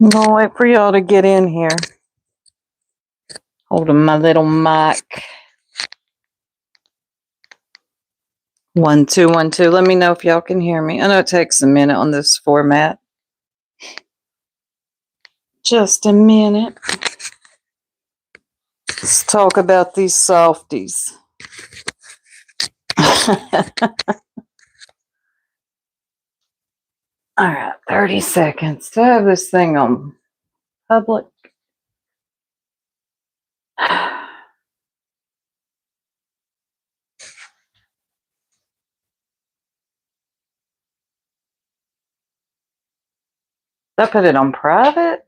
I'm gonna wait for y'all to get in here. Holding my little mic. 1 2 1 2. Let me know if y'all can hear me. I know it takes a minute on this format. Just a minute. Let's talk about these softies. All right, 30 seconds to have this thing on public. Did I put it on private?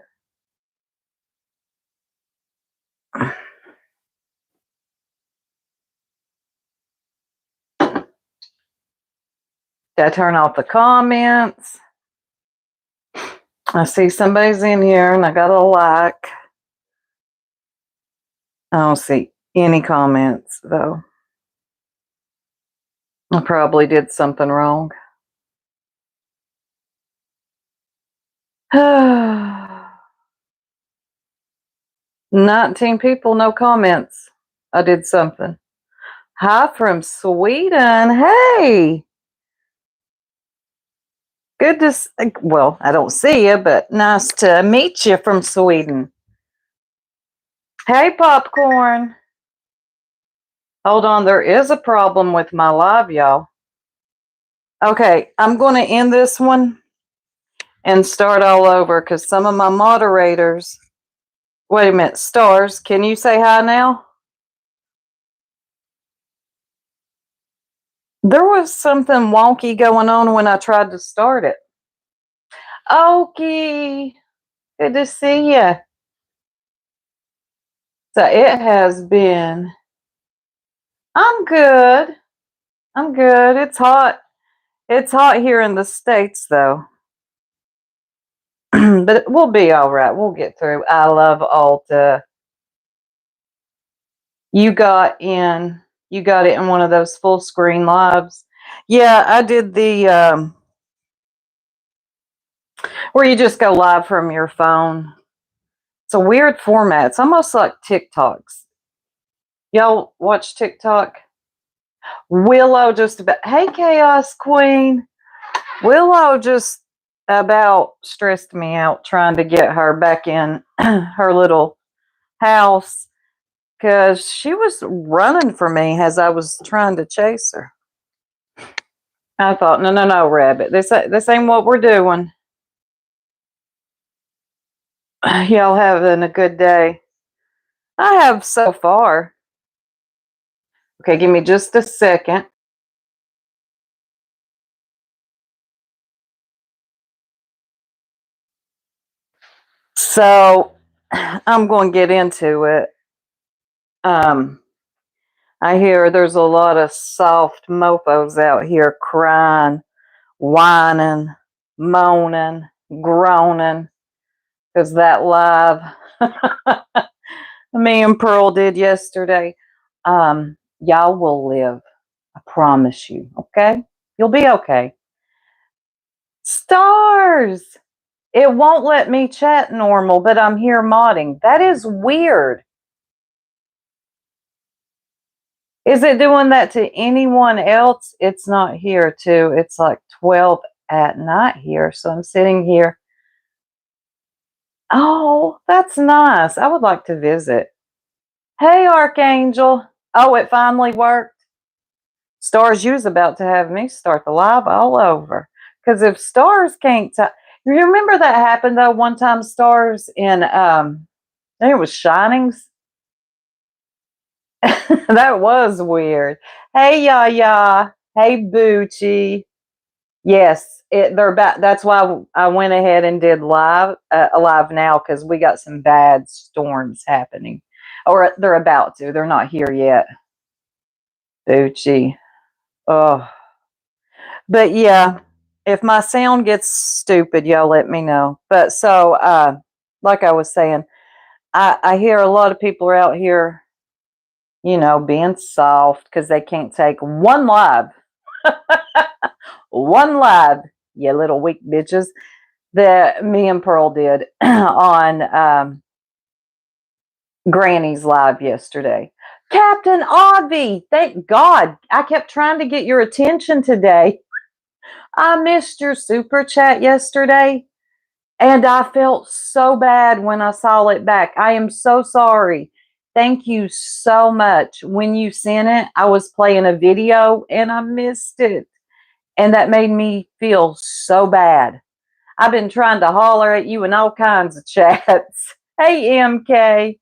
Did I turn off the comments? I see somebody's in here and I got a like. I don't see any comments though. I probably did something wrong. 19 people, no comments. I did something. Hi from Sweden. Hey. Good to, well, I don't see you, but nice to meet you from Sweden. Hey, Popcorn. Hold on, there is a problem with my live, y'all. Okay, I'm going to end this one and start all over because some of my moderators, wait a minute, Stars, can you say hi now? There was something wonky going on when I tried to start it. Okay, good to see you. So it has been, I'm good. I'm good. It's hot. It's hot here in the States, though. But we'll be all right. We'll get through. I love Alta. You got it in one of those full screen lives. Yeah, I did the where you just go live from your phone. It's a weird format. It's almost like TikToks. Y'all watch TikTok? Willow just about, hey, Chaos Queen. Willow just about stressed me out trying to get her back in her little house because she was running for me as I was trying to chase her. I thought, no, Rabbit. This ain't what we're doing. Y'all having a good day? I have so far. Okay, give me just a second. So I'm going to get into it. I hear there's a lot of soft mofos out here crying, whining, moaning, groaning, because that live me and Pearl did yesterday. Y'all will live. I promise you. Okay? You'll be okay. Stars! It won't let me chat normal, but I'm here modding. That is weird. Is it doing that to anyone else? It's not here, too. It's like 12 at night here, so I'm sitting here. Oh, that's nice. I would like to visit. Hey, Archangel. Oh, it finally worked. Stars, you was about to have me start the live all over. Because if Stars can't, you remember that happened though one time, Stars in I think it was Shinings. That was weird. Hey, Yaya. Hey, Bucci. Yes, they're about. That's why I went ahead and did live now because we got some bad storms happening, or they're about to. They're not here yet. Bucci. Oh, but yeah, if my sound gets stupid, y'all let me know. But so, like I was saying, I hear a lot of people are out here, being soft because they can't take one live. One live, you little weak bitches. that me and Pearl did on Granny's live yesterday. Captain Avi, thank God. I kept trying to get your attention today. I missed your super chat yesterday, and I felt so bad when I saw it back. I am so sorry. Thank you so much. When you sent it, I was playing a video and I missed it. And that made me feel so bad. I've been trying to holler at you in all kinds of chats. Hey, MK.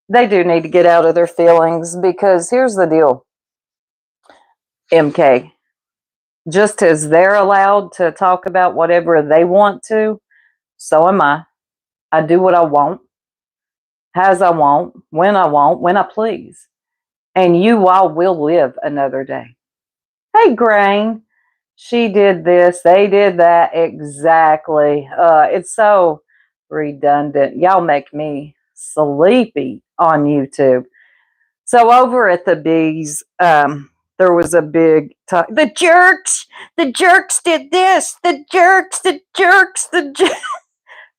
They do need to get out of their feelings because here's the deal, MK. Just as they're allowed to talk about whatever they want to, so am I. I do what I want, as I want, when I please. And you all will live another day. Hey, Grain. She did this, they did that. Exactly. It's so redundant. Y'all make me sleepy on YouTube. So over at the Bees, there was a big talk. The jerks did this. The jerks.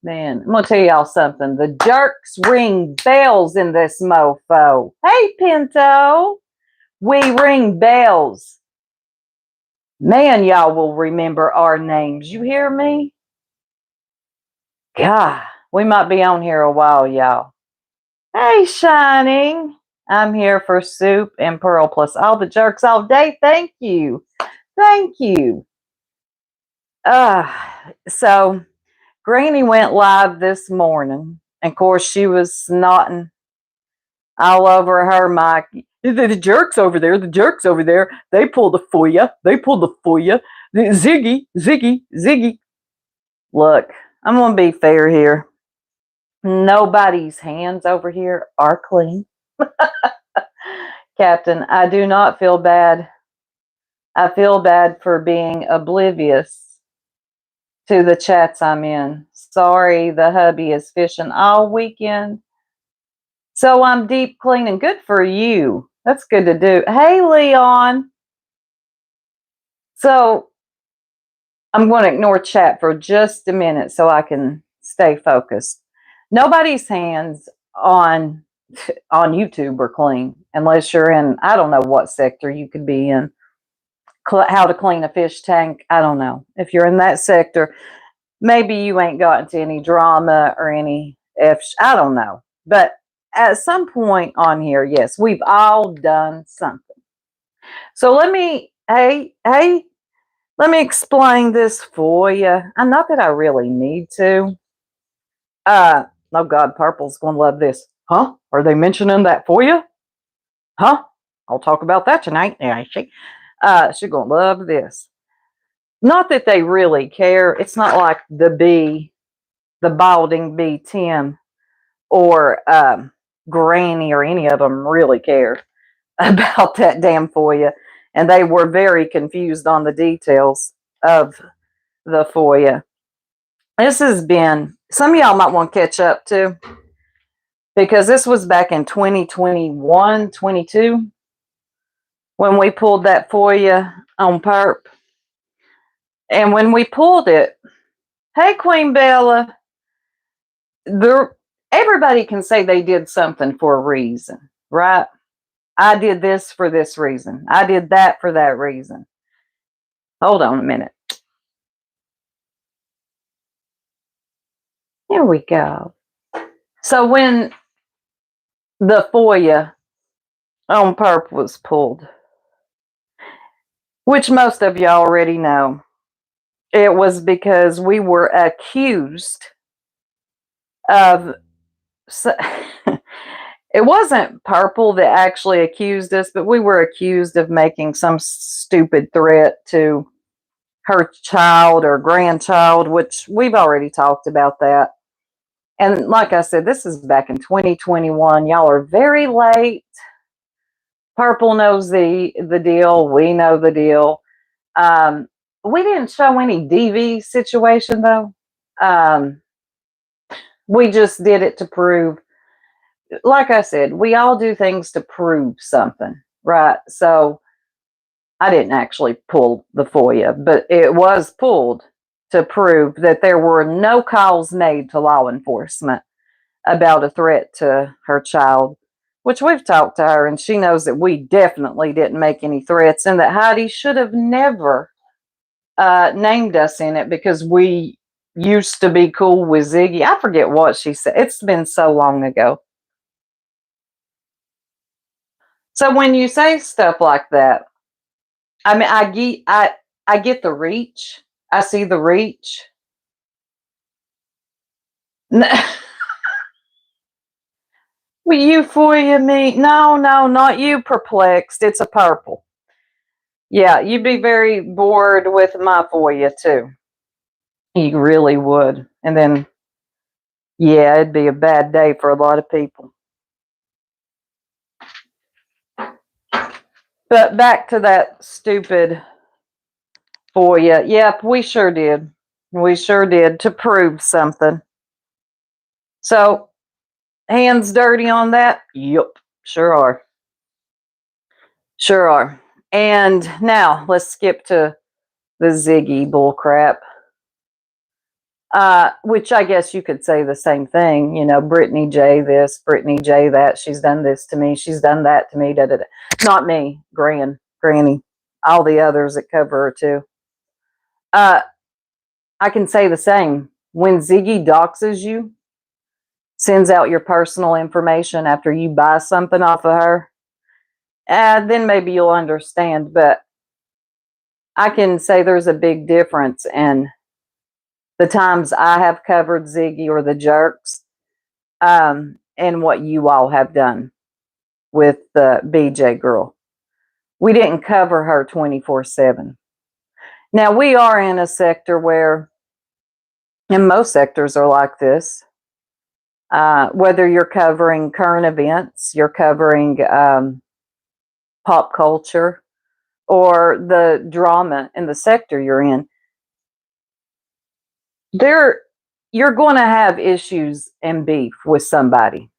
Man, I'm gonna tell y'all something. The jerks ring bells in this mofo. Hey, Pinto, we ring bells. Man, y'all will remember our names. You hear me? God, we might be on here a while, y'all. Hey, Shining. I'm here for Soup and Pearl plus all the jerks all day. Thank you. Thank you. So Granny went live this morning. And of course, she was snotting all over her mic. The jerks over there, the jerks over there, they pulled the foyer. They pulled the foyer. Ziggy. Look, I'm going to be fair here. Nobody's hands over here are clean. Captain, I do not feel bad. I feel bad for being oblivious to the chats I'm in. Sorry, the hubby is fishing all weekend. So I'm deep cleaning. Good for you. That's good to do. Hey, Leon. So I'm going to ignore chat for just a minute so I can stay focused. Nobody's hands on YouTube are clean unless you're in, I don't know what sector you could be in. How to clean a fish tank, I don't know. If you're in that sector, maybe you ain't gotten to any drama or any I don't know. But at some point on here, yes, we've all done something. So let me explain this for you. Not that I really need to. Oh God, Purple's gonna love this. Huh? Are they mentioning that for you? Huh? I'll talk about that tonight. Yeah, she's gonna love this. Not that they really care. It's not like the balding bee Tim, or Granny, or any of them really care about that damn FOIA. And they were very confused on the details of the FOIA. This has been, some of y'all might want to catch up too, because this was back in 2021, 22, when we pulled that FOIA on Perp. And when we pulled it, hey, Queen Bella, everybody can say they did something for a reason, right? I did this for this reason. I did that for that reason. Hold on a minute. Here we go. So when the FOIA on Perp was pulled, which most of you already know, it was because we were accused of it wasn't Purple that actually accused us, but we were accused of making some stupid threat to her child or grandchild, which we've already talked about that. And like I said, this is back in 2021. Y'all are very late. Purple knows the deal. We know the deal. We didn't show any DV situation, though. We just did it to prove, like I said, we all do things to prove something, right? So I didn't actually pull the FOIA, but it was pulled to prove that there were no calls made to law enforcement about a threat to her child, which we've talked to her, and she knows that we definitely didn't make any threats and that Heidi should have never named us in it because we used to be cool with Ziggy. I forget what she said. It's been so long ago. So when you say stuff like that, I mean, I get the reach. I see the reach. Will you foyer me? No, no, not you. Perplexed. It's a purple. Yeah, you'd be very bored with my foyer too. You really would. And then, yeah, it'd be a bad day for a lot of people. But back to that stupid foyer. Yep, we sure did. We sure did to prove something. So, hands dirty on that? Yep, sure are. Sure are. And now let's skip to the Ziggy bullcrap. Which I guess you could say the same thing, you know, Brittany J this, Brittany J that, she's done this to me, she's done that to me, da da da. Not me, Granny, all the others that cover her too. I can say the same. When Ziggy doxes you, sends out your personal information after you buy something off of her, then maybe you'll understand. But I can say there's a big difference in the times I have covered Ziggy or the jerks, and what you all have done with the BJ girl. We didn't cover her 24/7. Now, we are in a sector where, and most sectors are like this, whether you're covering current events, you're covering pop culture, or the drama in the sector you're in, you're going to have issues and beef with somebody.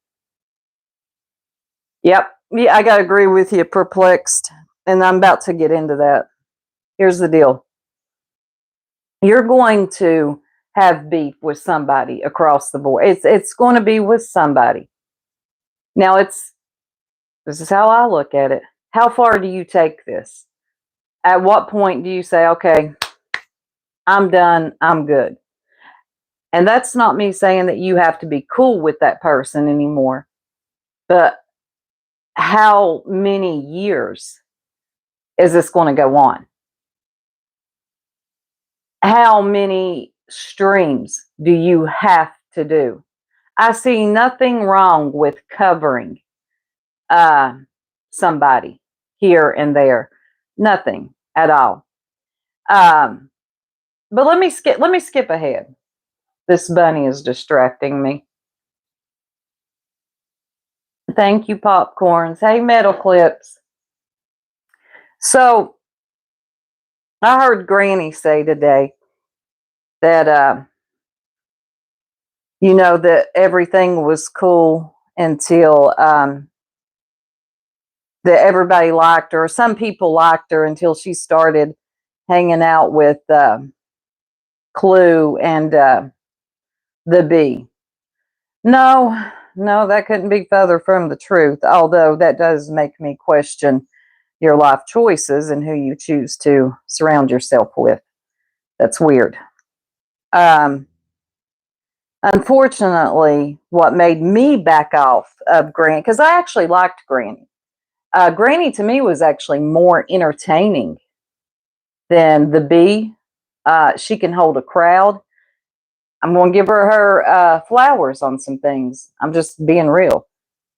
Yep. Yeah, I got to agree with you, perplexed. And I'm about to get into that. Here's the deal. You're going to have beef with somebody across the board. It's going to be with somebody. Now this is how I look at it. How far do you take this? At what point do you say, okay, I'm done, I'm good? And that's not me saying that you have to be cool with that person anymore. But how many years is this going to go on? How many streams do you have to do? I see nothing wrong with covering somebody here and there. Nothing at all. But let me skip ahead. This bunny is distracting me. Thank you, popcorns. Hey, metal clips. So I heard Granny say today that that everything was cool until that everybody liked her. Some people liked her until she started hanging out with Clue and the Bee. No, that couldn't be further from the truth. Although that does make me question your life choices and who you choose to surround yourself with. That's weird. Unfortunately, what made me back off of Granny, because I actually liked Granny. Granny to me was actually more entertaining than the Bee. She can hold a crowd. I'm going to give her flowers on some things. I'm just being real.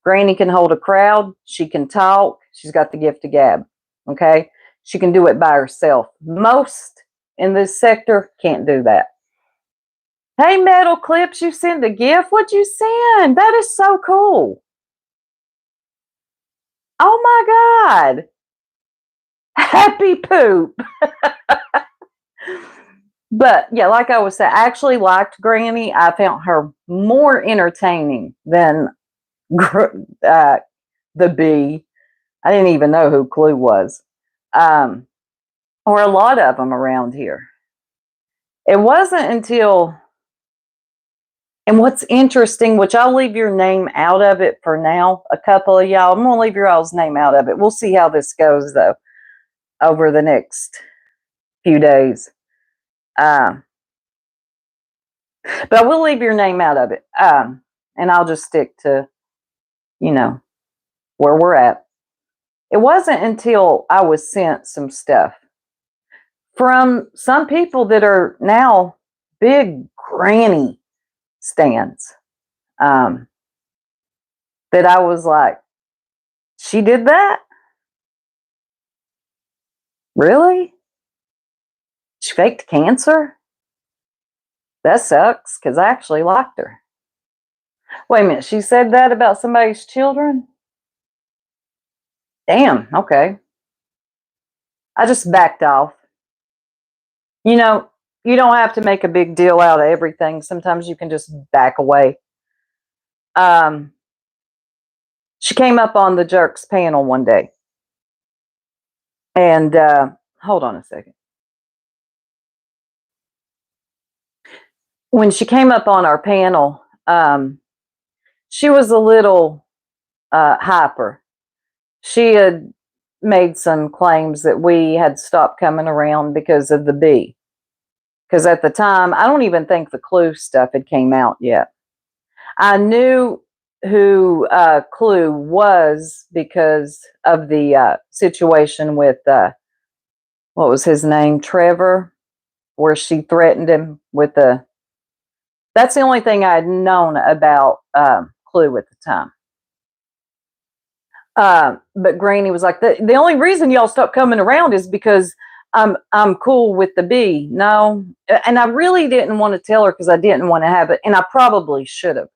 Granny can hold a crowd. She can talk. She's got the gift of gab. Okay? She can do it by herself. Most in this sector can't do that. Hey, Metal Clips, you sent a gift? What'd you send? That is so cool. Oh my God. Happy poop. But yeah, like I was saying, I actually liked Granny. I found her more entertaining than the Bee. I didn't even know who Clue was, or a lot of them around here. It wasn't until, and what's interesting, which I'll leave your name out of it for now, a couple of y'all, I'm going to leave your all's name out of it. We'll see how this goes, though, over the next few days. But I will leave your name out of it. And I'll just stick to, where we're at. It wasn't until I was sent some stuff from some people that are now big granny stands, that I was like, she did that? Really? She faked cancer? That sucks, because I actually liked her. Wait a minute, she said that about somebody's children? Damn, okay. I just backed off. You don't have to make a big deal out of everything. Sometimes you can just back away. She came up on the Jerks panel one day. And hold on a second. When she came up on our panel, she was a little hyper. She had made some claims that we had stopped coming around because of the bee. Because at the time, I don't even think the Clue stuff had came out yet. I knew who Clue was because of the situation with, what was his name, Trevor, where she threatened him with the... That's the only thing I had known about Clue at the time. But Granny was like, the only reason y'all stopped coming around is because I'm cool with the bee. No, and I really didn't want to tell her because I didn't want to have it, and I probably should have.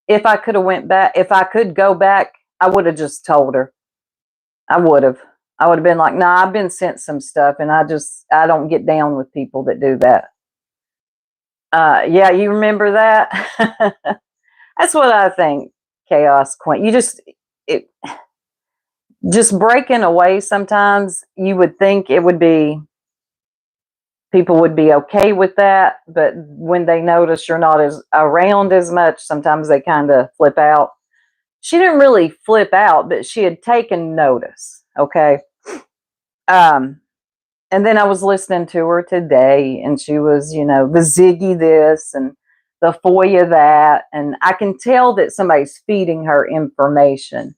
If I could have went back, if I could go back, I would have just told her. I would have been like, nah, I've been sent some stuff, and I don't get down with people that do that. Yeah, you remember that? That's what I think, Chaos Queen. Just breaking away sometimes, you would think people would be okay with that, but when they notice you're not as around as much, sometimes they kind of flip out. She didn't really flip out, but she had taken notice, okay? And then I was listening to her today, and she was, the Ziggy this and the foyer that, and I can tell that somebody's feeding her information,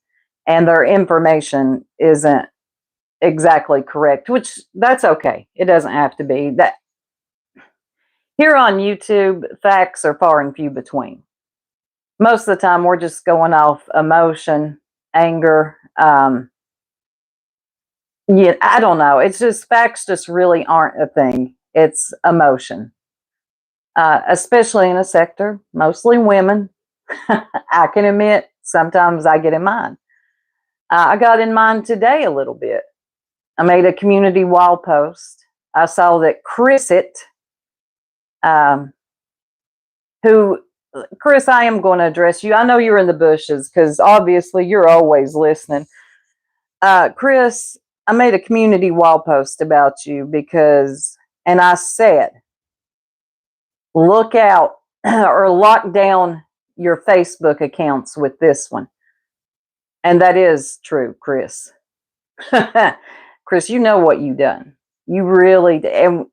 and their information isn't exactly correct, which that's okay. It doesn't have to be. That here on YouTube, facts are far and few between. Most of the time, we're just going off emotion, anger. Yeah, I don't know. It's just facts just really aren't a thing. It's emotion, especially in a sector, mostly women. I can admit sometimes I get in mine. I got in mine today a little bit. I made a community wall post. I saw that Chris Chris, I am going to address you. I know you're in the bushes because obviously you're always listening. Chris, I made a community wall post about you and I said, look out or lock down your Facebook accounts with this one. And that is true, Chris. Chris, you know what you've done. You really did. And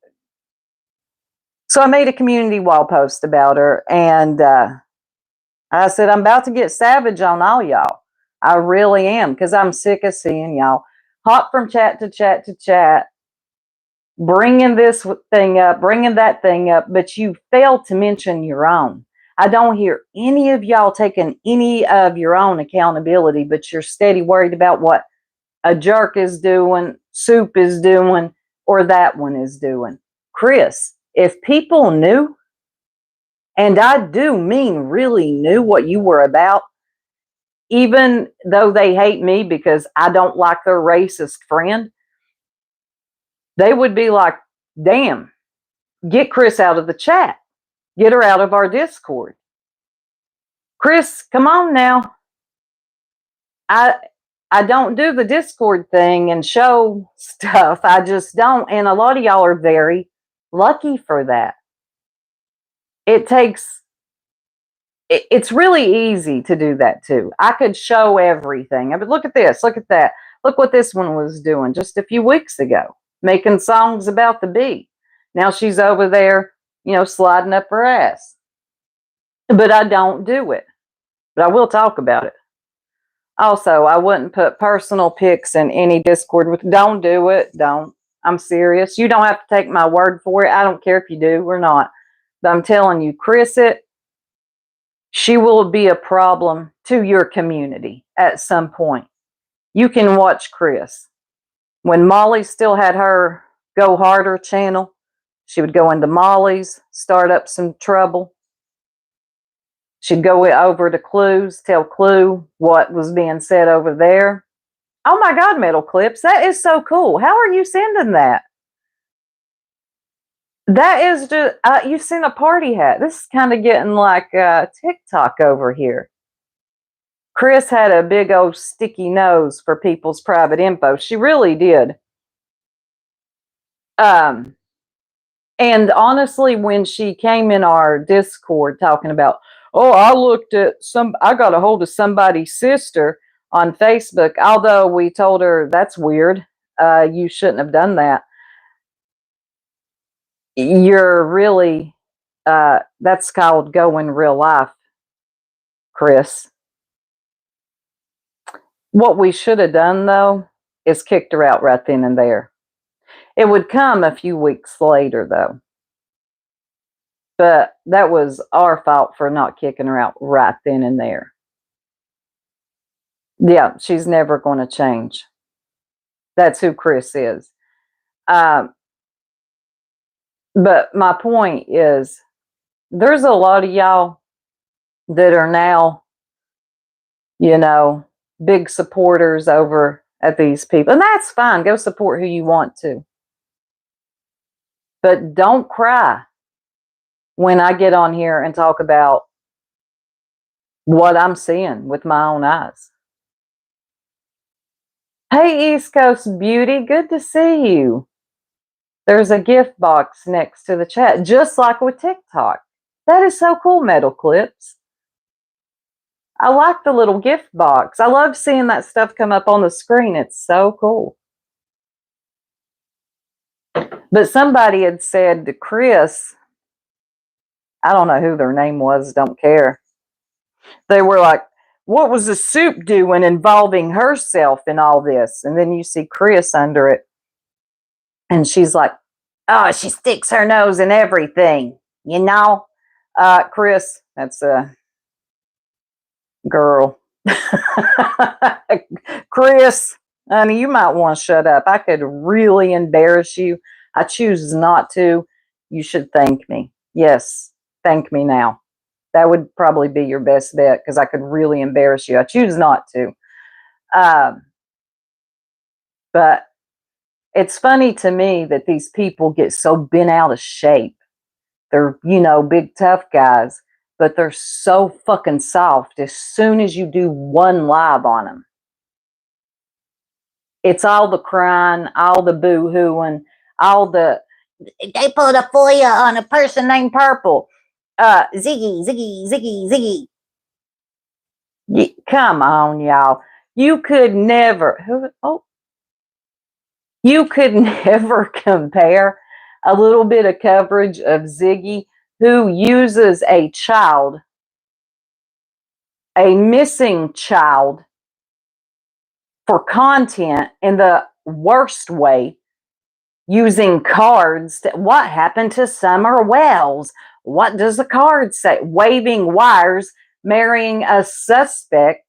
so I made a community wall post about her, and I said, I'm about to get savage on all y'all. I really am, because I'm sick of seeing y'all hop from chat to chat to chat, bringing this thing up, bringing that thing up, but you fail to mention your own. I don't hear any of y'all taking any of your own accountability, but you're steady worried about what a jerk is doing, Soup is doing, or that one is doing. Chris, if people knew, and I do mean really knew what you were about, even though they hate me because I don't like their racist friend, they would be like, damn, get Chris out of the chat. Get her out of our Discord. Chris, come on now. I don't do the Discord thing and show stuff. I just don't. And a lot of y'all are very lucky for that. It's really easy to do that too. I could show everything. I mean, look at this, look at that. Look what this one was doing just a few weeks ago, making songs about the bee. Now she's over there, sliding up her ass. But I don't do it. But I will talk about it. Also, I wouldn't put personal pics in any Discord with. Don't do it. Don't. I'm serious. You don't have to take my word for it. I don't care if you do or not. But I'm telling you, Chris, she will be a problem to your community at some point. You can watch Chris. When Molly still had her Go Harder channel, she would go into Molly's, start up some trouble. She'd go over to Clue's, tell Clue what was being said over there. Oh my God, Metal Clips, that is so cool. How are you sending that? That is just, you've seen a party hat. This is kind of getting like TikTok over here. Chris had a big old sticky nose for people's private info. She really did. And honestly, when she came in our Discord talking about, oh, I got a hold of somebody's sister on Facebook, although we told her that's weird. You shouldn't have done that. You're really, that's called going real life, Chris. What we should have done, though, is kicked her out right then and there. It would come a few weeks later, though. But that was our fault for not kicking her out right then and there. Yeah, she's never going to change. That's who Chris is. But my point is, there's a lot of y'all that are now, big supporters over at these people. And that's fine. Go support who you want to. But don't cry when I get on here and talk about what I'm seeing with my own eyes. Hey, East Coast Beauty, good to see you. There's a gift box next to the chat, just like with TikTok. That is so cool, Metal Clips. I like the little gift box. I love seeing that stuff come up on the screen. It's so cool. But somebody had said to Chris, I don't know who their name was, don't care. They were like, what was the soup doing involving herself in all this? And then you see Chris under it. And she's like, oh, she sticks her nose in everything. Chris, that's a girl. Chris, honey, you might want to shut up. I could really embarrass you. I choose not to. You should thank me. Yes, thank me now. That would probably be your best bet because I could really embarrass you. I choose not to. But it's funny to me that these people get so bent out of shape. They're, big tough guys, but they're so fucking soft as soon as you do one live on them. It's all the crying, all the boo-hooing, all the, they put a foyer on a person named Purple. Ziggy, Ziggy, Ziggy, Ziggy. Come on, y'all. You could never, you could never compare a little bit of coverage of Ziggy, who uses a child, a missing child, for content in the worst way, using cards. What happened to Summer Wells? What does the card say? Waving wires, marrying a suspect,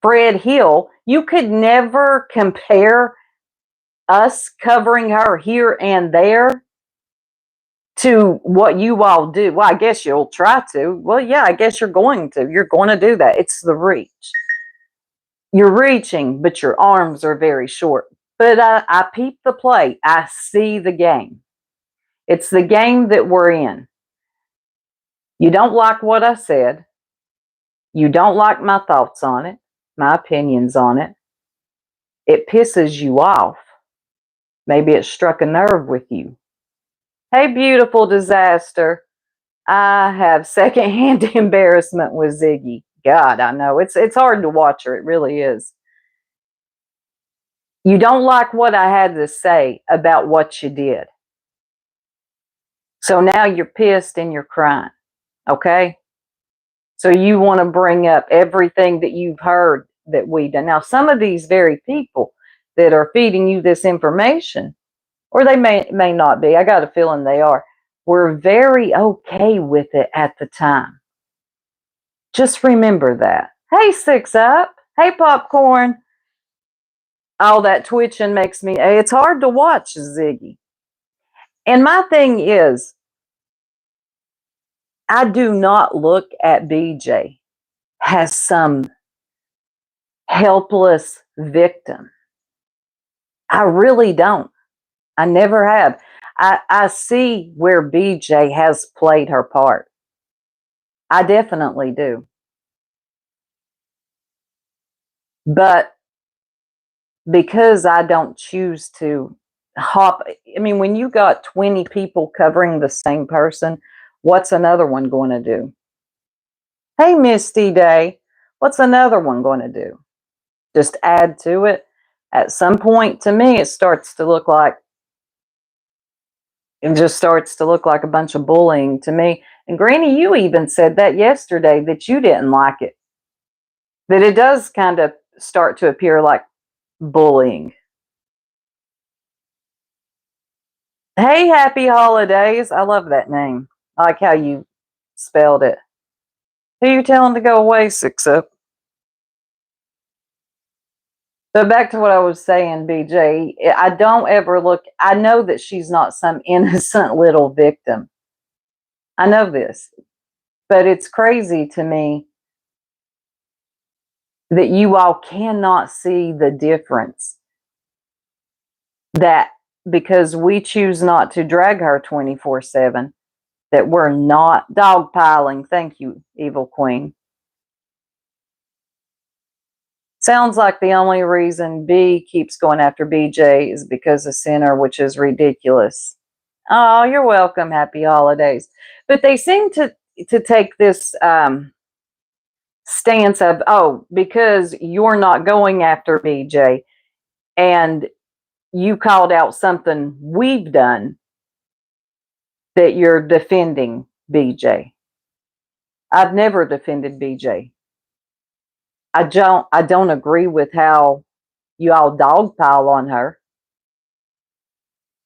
Fred Hill. You could never compare us covering her here and there to what you all do. Well, I guess you'll try to. Well, yeah, I guess you're going to. You're going to do that. It's the reach. You're reaching, but your arms are very short. But I peep the play. I see the game. It's the game that we're in. You don't like what I said. You don't like my thoughts on it, my opinions on it. It pisses you off. Maybe it struck a nerve with you. Hey, beautiful disaster. I have secondhand embarrassment with Ziggy. God, I know. It's hard to watch her. It really is. You don't like what I had to say about what you did. So now you're pissed and you're crying. Okay? So you want to bring up everything that you've heard that we done. Now, some of these very people that are feeding you this information, or they may not be, I got a feeling they are, were very okay with it at the time. Just remember that. Hey, Six Up. Hey, Popcorn. All that twitching makes me, it's hard to watch, Ziggy. And my thing is, I do not look at BJ as some helpless victim. I really don't. I never have. I see where BJ has played her part. I definitely do. But because I don't choose to hop, I mean, when you got 20 people covering the same person, what's another one going to do? Hey, Misty Day, what's another one going to do? Just add to it. At some point, to me, it starts to look like, it just starts to look like a bunch of bullying to me. And Granny, you even said that yesterday that you didn't like it. That it does kind of start to appear like bullying. Hey, happy holidays. I love that name. I like how you spelled it. Who you telling to go away, Six Up? But back to what I was saying, BJ, I don't ever look, I know that she's not some innocent little victim. I know this. But it's crazy to me that you all cannot see the difference. That because we choose not to drag her 24/7, that we're not dogpiling. Thank you, Evil Queen. Sounds like the only reason B keeps going after BJ is because of Sinner, which is ridiculous. Oh, you're welcome. Happy holidays. But they seem to take this stance of, oh, because you're not going after BJ and you called out something we've done, that you're defending BJ. I've never defended BJ. I don't agree with how you all dogpile on her.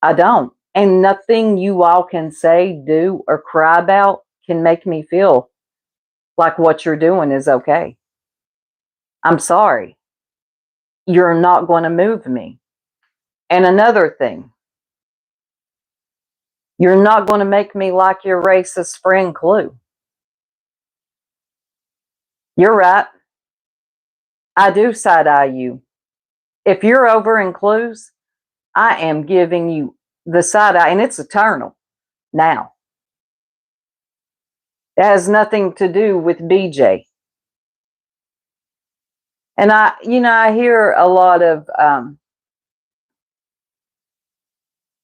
I don't. And nothing you all can say, do, or cry about can make me feel like what you're doing is okay. I'm sorry. You're not going to move me. And another thing, you're not going to make me like your racist friend Clue. You're right. I do side eye you. If you're over in Clues, I am giving you the side eye, and it's eternal now. It has nothing to do with BJ. And I hear a lot of,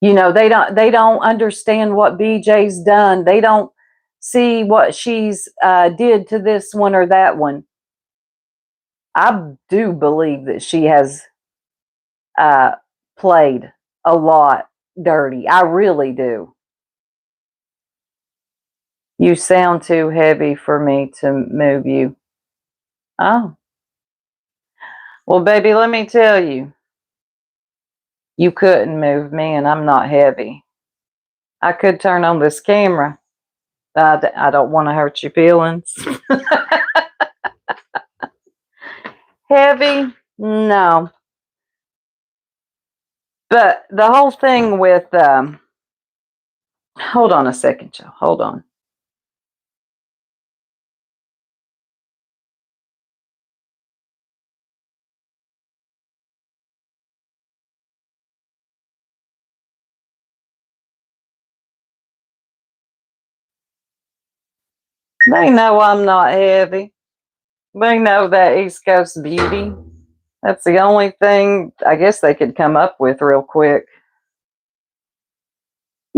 they don't understand what BJ's done. They don't see what she's did to this one or that one. I do believe that she has uh, played a lot dirty. I really do. You sound too heavy for me to move you. Oh, well, baby, let me tell you, you couldn't move me, and I'm not heavy. I could turn on this camera. I don't want to hurt your feelings. Heavy? No. But the whole thing with, hold on a second, Joe. Hold on. They know I'm not heavy. They know that East Coast beauty. That's the only thing I guess they could come up with real quick.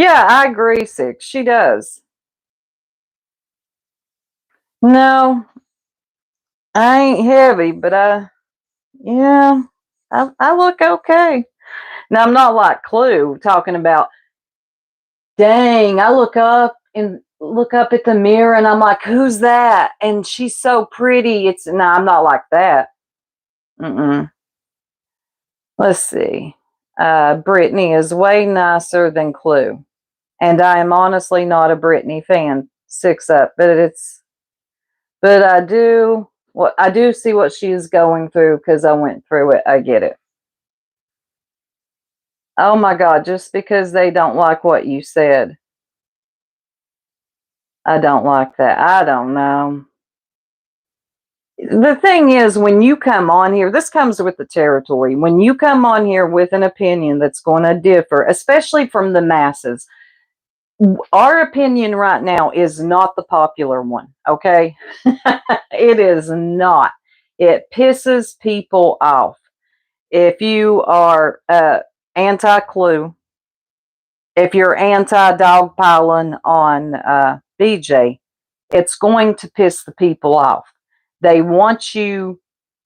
Yeah, I agree, Six. She does. No, I ain't heavy, but yeah, I look okay. Now, I'm not like Clue talking about, dang, I look up at the mirror and I'm like, who's that? And she's so pretty. No, I'm not like that. Mm-mm. Let's see. Brittany is way nicer than Clue. And I am honestly not a Brittany fan. Six up, but I do see what she is going through because I went through it. I get it. Oh my God, just because they don't like what you said, I don't like that. I don't know. The thing is, when you come on here, this comes with the territory. When you come on here with an opinion that's going to differ, especially from the masses, our opinion right now is not the popular one, okay? It is not. It pisses people off. If you are anti Clue, if you're anti dogpiling on BJ, it's going to piss the people off. They want you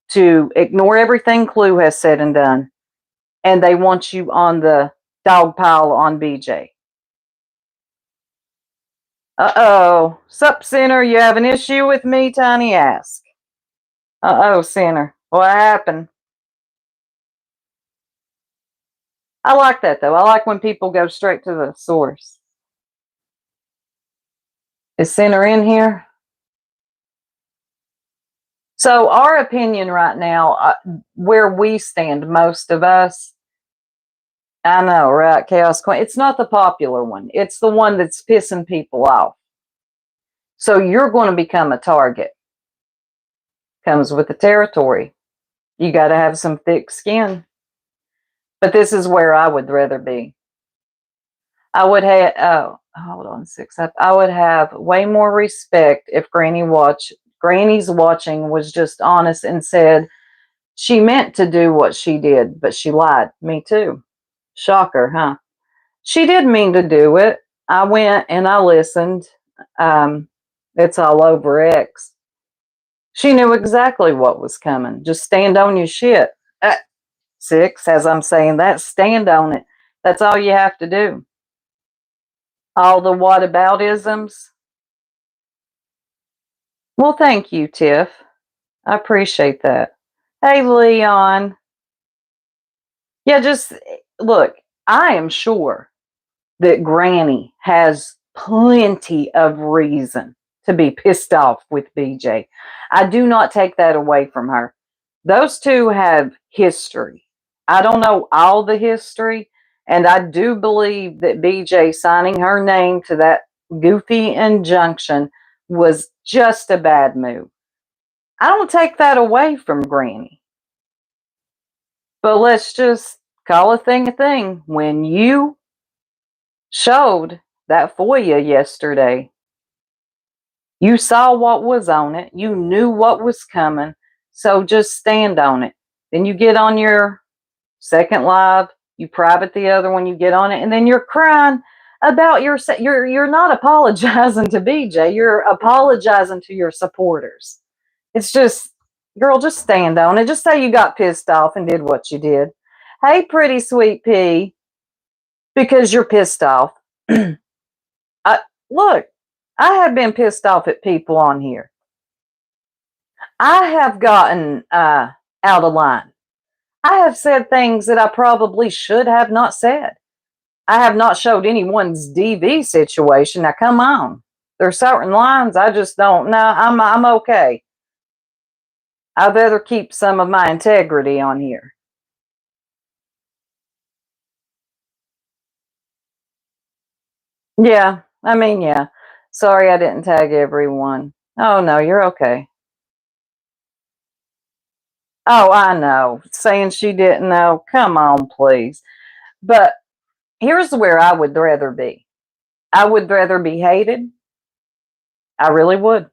to ignore everything Clue has said and done, and they want you on the dog pile on BJ. Uh-oh. Sup, Sinner? You have an issue with me? Tiny ask. Uh-oh, Sinner. What happened? I like that, though. I like when people go straight to the source. Is Sinner in here? So our opinion right now, where we stand, most of us, I know, right? Chaos Queen. It's not the popular one. It's the one that's pissing people off. So you're going to become a target. Comes with the territory. You got to have some thick skin. But this is where I would rather be. I would have, oh, hold on, six up. I would have way more respect if Granny's watching was just honest and said she meant to do what she did, but she lied. Me too. Shocker, huh? She did mean to do it. I went and I listened. Um, it's all over X. She knew exactly what was coming. Just stand on your shit. Six, as I'm saying that, stand on it. That's all you have to do. All the whataboutisms. Well, thank you, Tiff. I appreciate that. Hey, Leon. Yeah, just look, I am sure that Granny has plenty of reason to be pissed off with BJ. I do not take that away from her. Those two have history. I don't know all the history, and I do believe that BJ signing her name to that goofy injunction was just a bad move. I don't take that away from Granny. But let's just call a thing a thing. When you showed that foyer yesterday, you saw what was on it. You knew what was coming. So just stand on it. Then you get on your second live, you private the other one, you get on it, and then you're crying about you're not apologizing to BJ. You're apologizing to your supporters. It's just, girl, just stand on it. Just say you got pissed off and did what you did. Hey, pretty sweet pea, because you're pissed off. Look, I have been pissed off at people on here. I have gotten out of line. I have said things that I probably should have not said. I have not showed anyone's DV situation. Now, come on. There are certain lines I just don't know. I'm okay. I'd rather keep some of my integrity on here. Yeah, I mean, yeah. Sorry I didn't tag everyone. Oh, no, you're okay. Oh, I know. Saying she didn't know. Come on, please. But here's where I would rather be. I would rather be hated. I really would.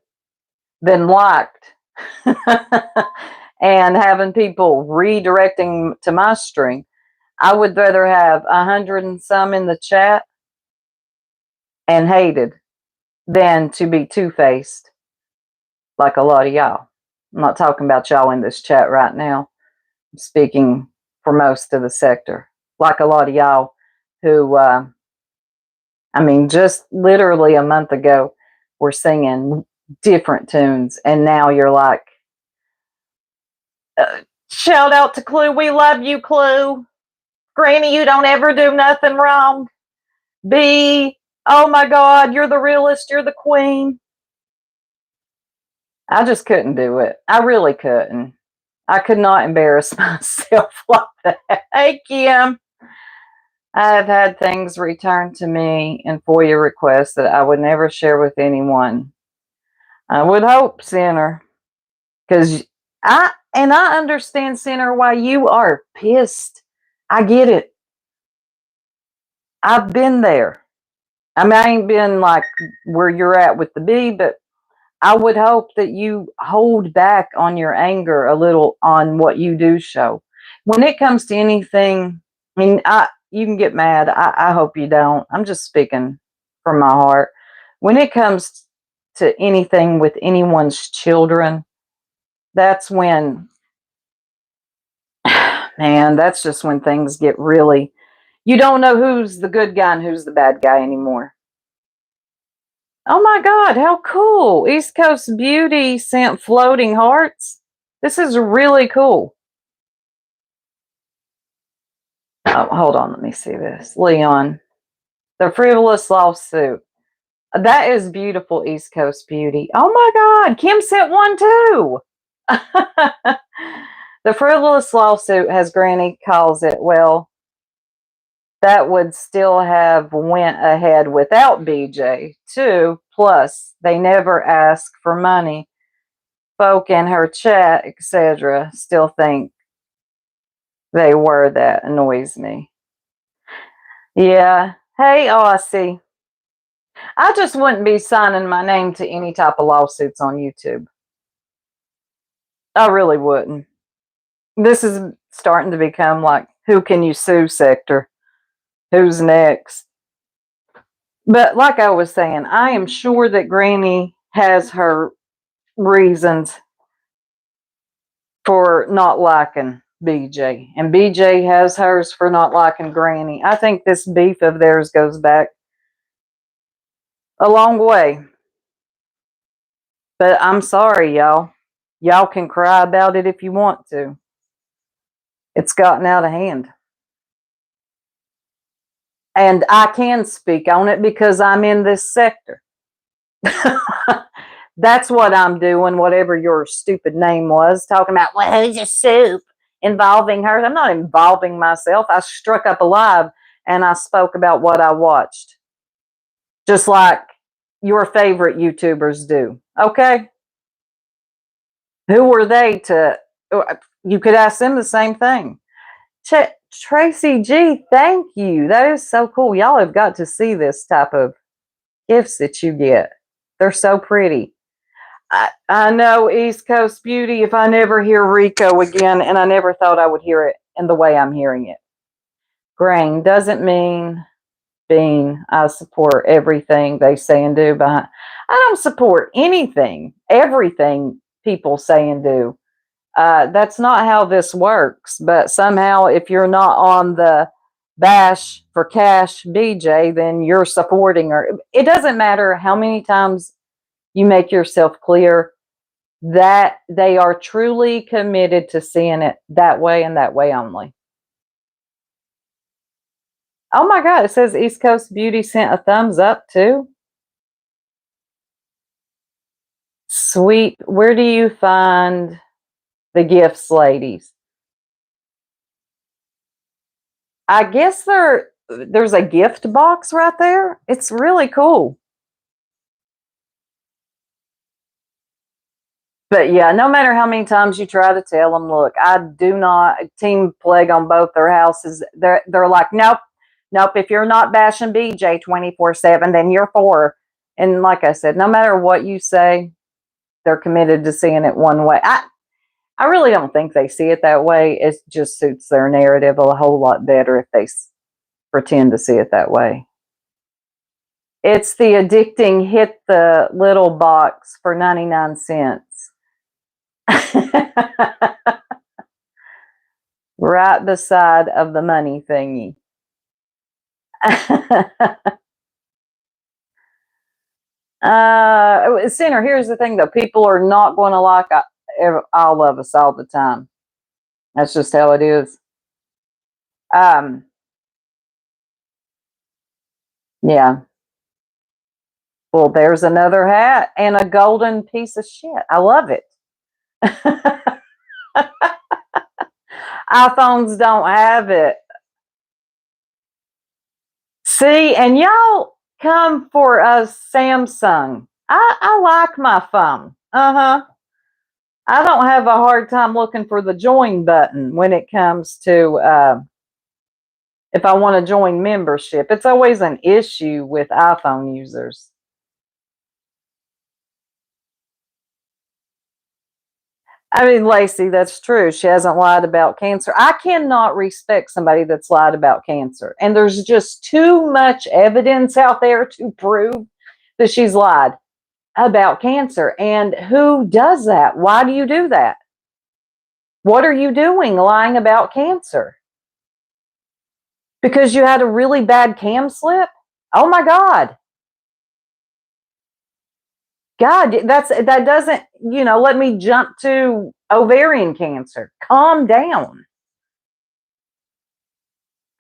Than liked. And having people redirecting to my string. I would rather have 100 and some in the chat and hated than to be two-faced like a lot of y'all. I'm not talking about y'all in this chat right now. I'm speaking for most of the sector. Like a lot of y'all who, just literally a month ago, were singing different tunes, and now you're like, shout out to Clue, we love you, Clue. Granny, you don't ever do nothing wrong. B, oh my God, you're the realest, you're the queen. I just couldn't do it. I really couldn't. I could not embarrass myself like that. Hey, Kim. I have had things returned to me in FOIA requests that I would never share with anyone. I would hope, Sinner, because I understand, Sinner, why you are pissed. I get it. I've been there. I ain't been like where you're at with the B, but I would hope that you hold back on your anger a little on what you do show. When it comes to anything, you can get mad. I hope you don't. I'm just speaking from my heart. When it comes to anything with anyone's children, that's when, man, that's just when things get really, you don't know who's the good guy and who's the bad guy anymore. Oh my God, how cool. East Coast Beauty sent floating hearts. This is really cool. Oh, hold on, let me see this. Leon, the frivolous lawsuit. That is beautiful, East Coast Beauty. Oh my God, Kim sent one too. The frivolous lawsuit, as Granny calls it, well, that would still have went ahead without BJ too. Plus, they never ask for money. Folk in her chat, etc., still think they were. That annoys me. Yeah. Hey, Aussie. I just wouldn't be signing my name to any type of lawsuits on YouTube. I really wouldn't. This is starting to become like, who can you sue sector? Who's next? But like I was saying, I am sure that Granny has her reasons for not liking BJ. And BJ has hers for not liking Granny. I think this beef of theirs goes back a long way. But I'm sorry, y'all. Y'all can cry about it if you want to. It's gotten out of hand. And I can speak on it because I'm in this sector. That's what I'm doing, whatever your stupid name was, talking about, well, who's a soup involving her. I'm not involving myself. I struck up a live and I spoke about what I watched. Just like your favorite YouTubers do. Okay? Who were they to, you could ask them the same thing. Tracy G, thank you. That is so cool. Y'all have got to see this type of gifts that you get. They're so pretty. I know, East Coast Beauty, if I never hear Rico again, and I never thought I would hear it in the way I'm hearing it. Grain doesn't mean bean. I support everything they say and do. I don't support anything, everything people say and do. That's not how this works. But somehow, if you're not on the bash for cash BJ, then you're supporting her. It doesn't matter how many times you make yourself clear that they are truly committed to seeing it that way and that way only. Oh my God, it says East Coast Beauty sent a thumbs up too. Sweet. Where do you find the gifts, ladies? I guess there's a gift box right there. It's really cool. But yeah, no matter how many times you try to tell them, look, I do not team plague on both their houses. They're like, nope. If you're not bashing BJ 24/7, then you're for. And like I said, no matter what you say, they're committed to seeing it one way. I really don't think they see it that way. It just suits their narrative a whole lot better if they pretend to see it that way. It's the addicting hit the little box for 99 cents. Right beside of the money thingy. Sinner, here's the thing though. People are not going to like all of us all the time. That's just how it is. Um, yeah. Well, there's another hat and a golden piece of shit. I love it. iPhones don't have it. See, and y'all come for a Samsung. I like my phone. Uh-huh. I don't have a hard time looking for the join button when it comes to if I want to join membership. It's always an issue with iPhone users. I mean, Lacey, that's true. She hasn't lied about cancer. I cannot respect somebody that's lied about cancer. And there's just too much evidence out there to prove that she's lied about cancer. And who does that? Why do you do that? What are you doing lying about cancer? Because you had a really bad cam slip? Oh my God. God, that doesn't, let me jump to ovarian cancer. Calm down.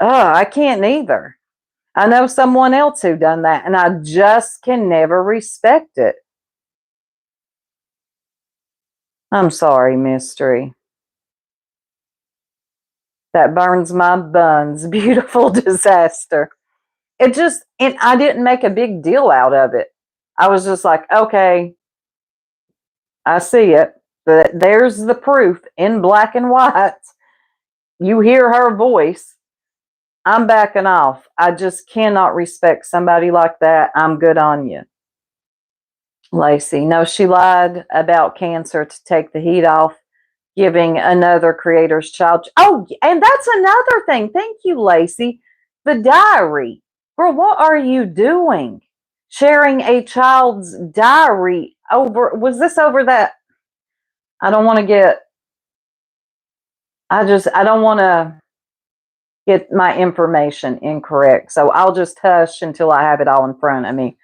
I can't either. I know someone else who done that, and I just can never respect it. I'm sorry, mystery. That burns my buns. Beautiful disaster. And I didn't make a big deal out of it. I was just like, okay, I see it. But there's the proof in black and white. You hear her voice. I'm backing off. I just cannot respect somebody like that. I'm good on you. Lacey, no, she lied about cancer to take the heat off, giving another creator's child. Oh, and that's another thing. Thank you, Lacey. The diary. Girl, what are you doing? Sharing a child's diary was this over that? I don't want to I don't want to get my information incorrect. So I'll just hush until I have it all in front of me.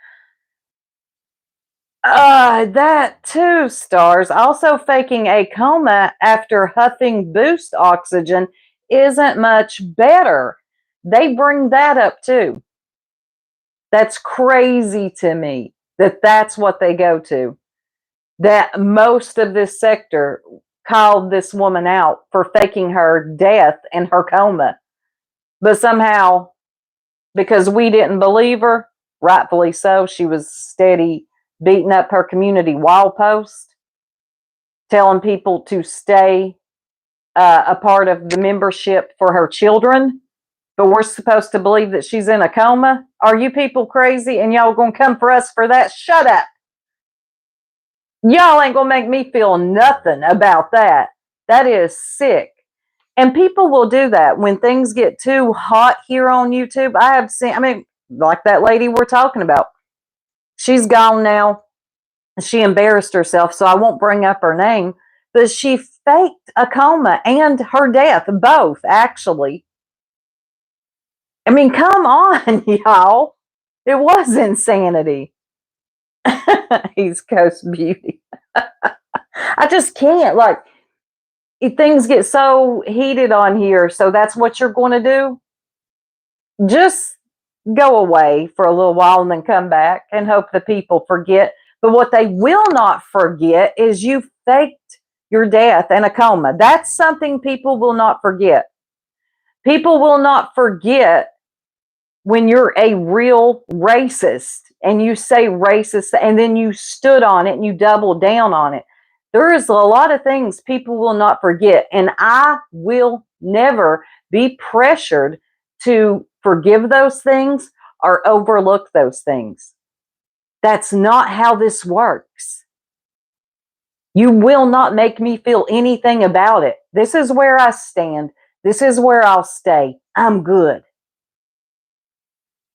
That too, stars. Also, faking a coma after huffing boost oxygen isn't much better. They bring that up too. That's crazy to me that that's what they go to. That most of this sector called this woman out for faking her death and her coma. But somehow, because we didn't believe her, rightfully so, she was steady beating up her community wall post, telling people to stay a part of the membership for her children. But we're supposed to believe that she's in a coma? Are you people crazy and y'all gonna come for us for that? Shut up. Y'all ain't gonna make me feel nothing about that. That is sick. And people will do that when things get too hot here on YouTube. I have seen, like that lady we're talking about. She's gone now. She embarrassed herself, so I won't bring up her name. But she faked a coma and her death, both, actually. I mean, come on, y'all. It was insanity. East Coast beauty. I just can't. Like, things get so heated on here, so that's what you're going to do. Just go away for a little while and then come back and hope the people forget. But what they will not forget is you faked your death and a coma. That's something people will not forget. People will not forget when you're a real racist and you say racist and then you stood on it and you doubled down on it. There is a lot of things people will not forget. And I will never be pressured to forgive those things or overlook those things. That's not how this works. You will not make me feel anything about it. This is where I stand. This is where I'll stay. I'm good.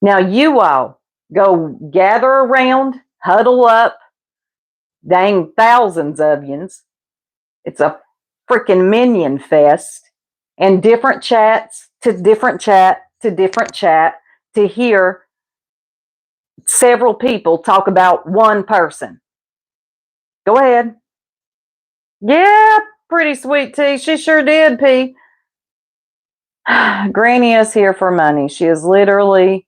Now, you all, Go gather around, huddle up, dang thousands of yous. It's a freaking minion fest. And different chats to different chat to different chat to hear several people talk about one person. Go ahead. Yeah, pretty sweet tea. She sure did, P. Granny is here for money. She is literally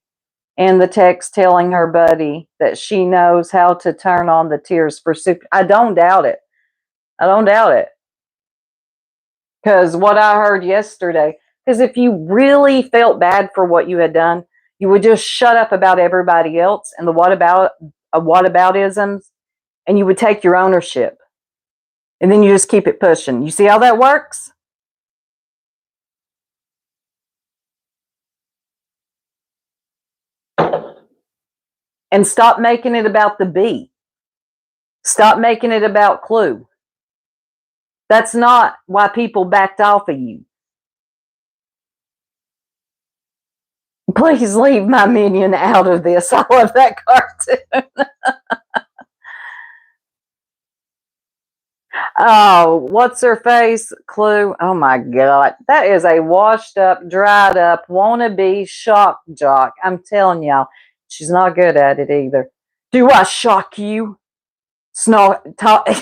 in the text telling her buddy that she knows how to turn on the tears for soup. I don't doubt it. I don't doubt it. Because what I heard yesterday, because if you really felt bad for what you had done, you would just shut up about everybody else and the whataboutisms, and you would take your ownership. And then you just keep it pushing. You see how that works? And stop making it about the bee. Stop making it about Clue. That's not why people backed off of you. Please leave my minion out of this. I love that cartoon. Oh, what's her face? Clue. Oh my God. That is a washed up, dried up, wannabe shock jock. I'm telling y'all, she's not good at it either. Do I shock you? Talk.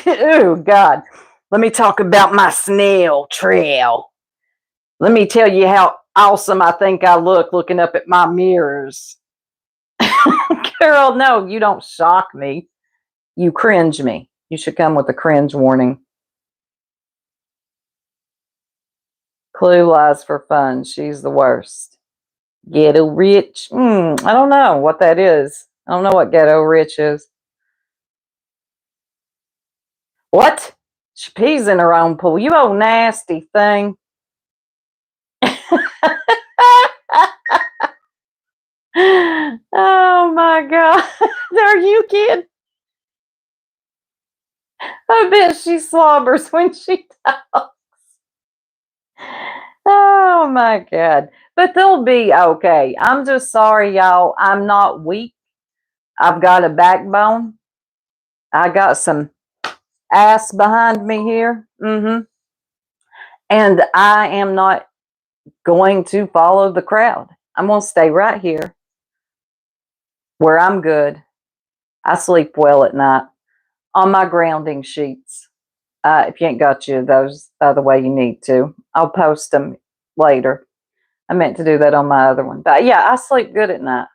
Oh God. Let me talk about my snail trail. Let me tell you how awesome I think I look looking up at my mirrors. Girl, no, you don't shock me. You cringe me. You should come with a cringe warning. Clue lies for fun. She's the worst. Ghetto rich. I don't know what that is. I don't know what ghetto rich is. What? She pees in her own pool. You old nasty thing. Oh my God. Are you kidding? I bet she slobbers when she talks. Oh my God. But they'll be okay. I'm just sorry, y'all. I'm not weak. I've got a backbone. I got some ass behind me here. And I am not going to follow the crowd. I'm going to stay right here where I'm good. I sleep well at night on my grounding sheets. If you ain't got you those the way you need to, I'll post them later. I meant to do that on my other one. But yeah, I sleep good at night.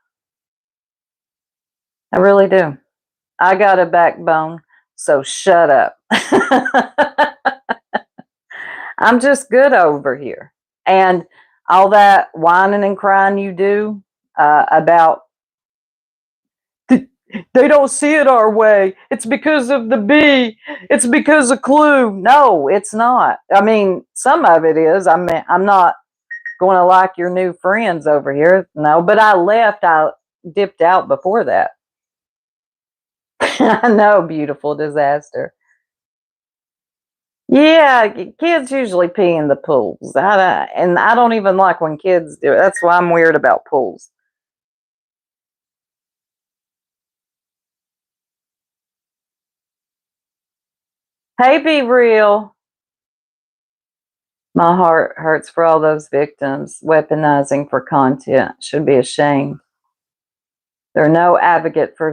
I really do. I got a backbone, so shut up. I'm just good over here. And all that whining and crying you do about they don't see it our way. It's because of the bee. It's because of Clue. No, it's not. I mean, some of it is. I mean, I'm not going to like your new friends over here. No, but I left. I dipped out before that. I know, beautiful disaster. Yeah, kids usually pee in the pools. And I don't even like when kids do it. That's why I'm weird about pools. Hey, be real. My heart hurts for all those victims weaponizing for content. Should be ashamed. They're no advocate for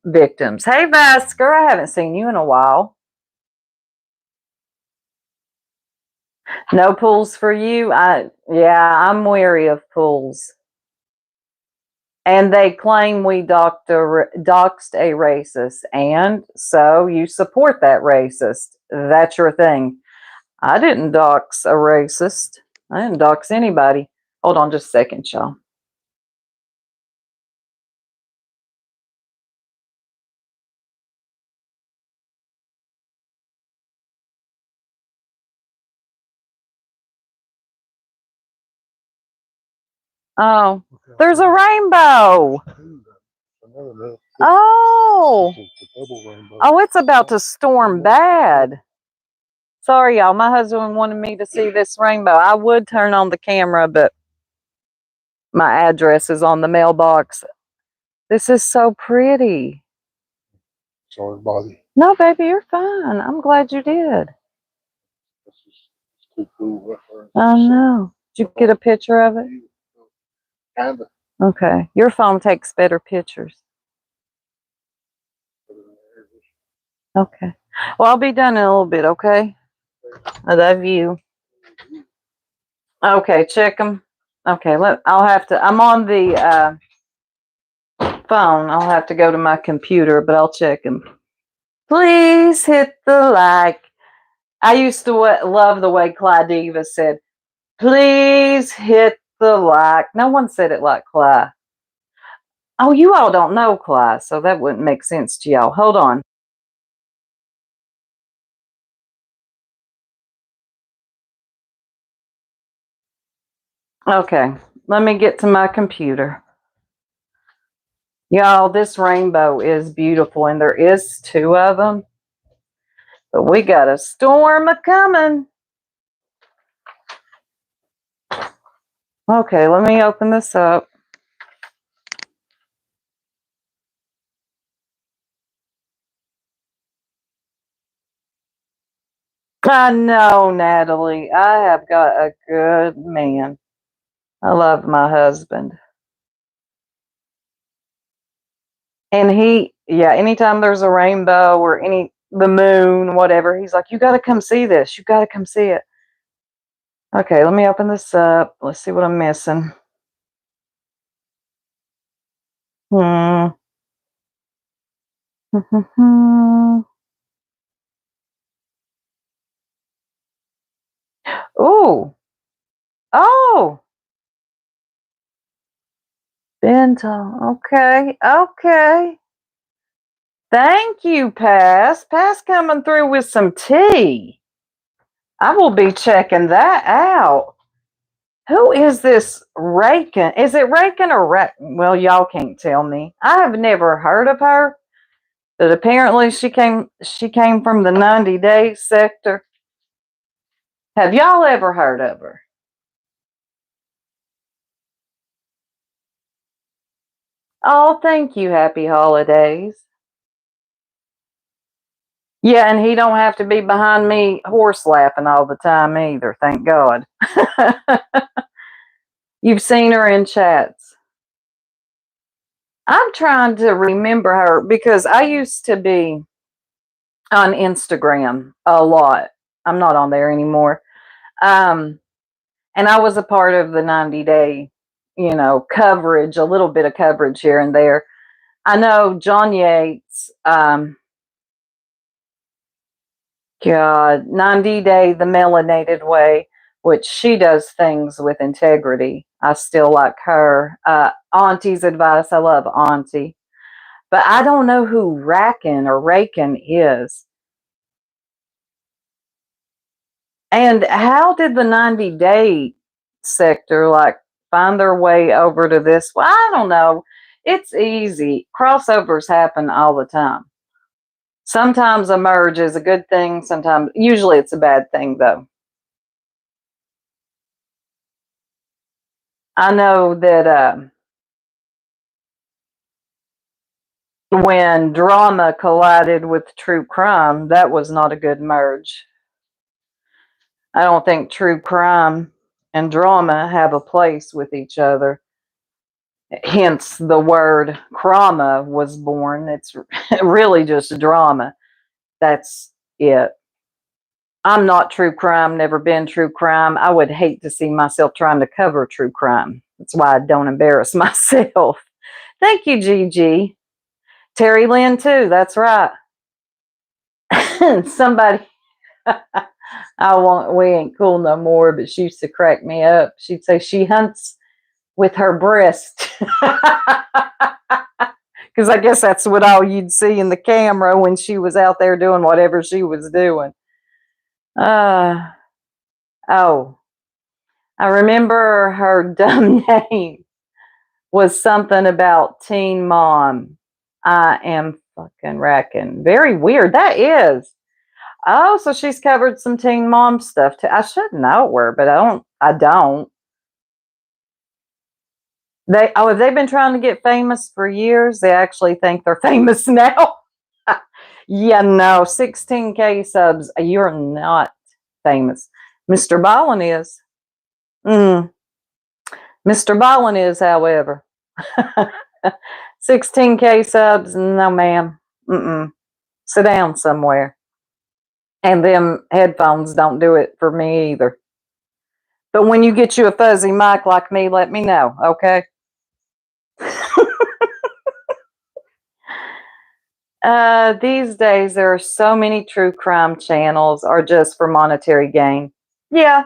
victims. Hey, Vasker, I haven't seen you in a while. No pools for you? I'm weary of pools. And they claim we doxed a racist. And so you support that racist. That's your thing. I didn't dox a racist. I didn't dox anybody. Hold on just a second, y'all. Oh, there's a rainbow. Oh. Oh, it's about to storm bad. Sorry, y'all. My husband wanted me to see this rainbow. I would turn on the camera, but my address is on the mailbox. This is so pretty. Sorry, body. No, baby, you're fine. I'm glad you did. This is too cool with her. I know. Did you get a picture of it? Kinda. Okay. Your phone takes better pictures. Okay. Well, I'll be done in a little bit, okay? I love you. Okay, check them. Okay, I'll have to, I'm on the phone. I'll have to go to my computer, but I'll check them. Please hit the like. I used to love the way Clyde Diva said, please hit the like. No one said it like Clyde. Oh, you all don't know Clyde, so that wouldn't make sense to y'all. Hold on. Okay, let me get to my computer. Y'all, this rainbow is beautiful, and there is 2 of them. But we got a storm a-coming. Okay, let me open this up. I know, Natalie. I have got a good man. I love my husband. And anytime there's a rainbow or the moon, whatever, he's like, you got to come see this. You got to come see it. Okay, let me open this up. Let's see what I'm missing. Hmm. Ooh. Oh. Bento. Okay. Okay. Thank you, Pass. Pass coming through with some tea. I will be checking that out. Who is this Rakin? Is it Rakin or Rakin? Well, y'all can't tell me. I have never heard of her, but apparently she came from the 90 Day sector. Have y'all ever heard of her? Oh, thank you. Happy holidays. Yeah, and he don't have to be behind me horse laughing all the time either, thank God. You've seen her in chats. I'm trying to remember her because I used to be on Instagram a lot. I'm not on there anymore. And I was a part of the 90 Day, coverage, a little bit of coverage here and there. I know John Yates, God, 90 Day, the melanated way, which she does things with integrity. I still like her. Auntie's advice, I love Auntie. But I don't know who Rakin is. And how did the 90 Day sector find their way over to this? Well, I don't know. It's easy. Crossovers happen all the time. Sometimes a merge is a good thing. Usually it's a bad thing, though. I know that when drama collided with true crime, that was not a good merge. I don't think true crime and drama have a place with each other. Hence, the word crama was born. It's really just drama. That's it. I'm not true crime, never been true crime. I would hate to see myself trying to cover true crime. That's why I don't embarrass myself. Thank you, Gigi. Terry Lynn, too. That's right. Somebody, we ain't cool no more, but she used to crack me up. She'd say she hunts with her breast. Because I guess that's what all you'd see in the camera when she was out there doing whatever she was doing. Oh, I remember her dumb name was something about Teen Mom. I am fucking racking. Very weird. That is. Oh, so she's covered some Teen Mom stuff too. I should know her, but I don't. If they've been trying to get famous for years, they actually think they're famous now. Yeah, no, 16K subs, you're not famous. Mr. Ballin is. Mm, Mr. Ballin is, however. 16K subs, no, ma'am. Mm-mm. Sit down somewhere. And them headphones don't do it for me either. But when you get you a fuzzy mic like me, let me know, okay? These days, there are so many true crime channels are just for monetary gain. Yeah,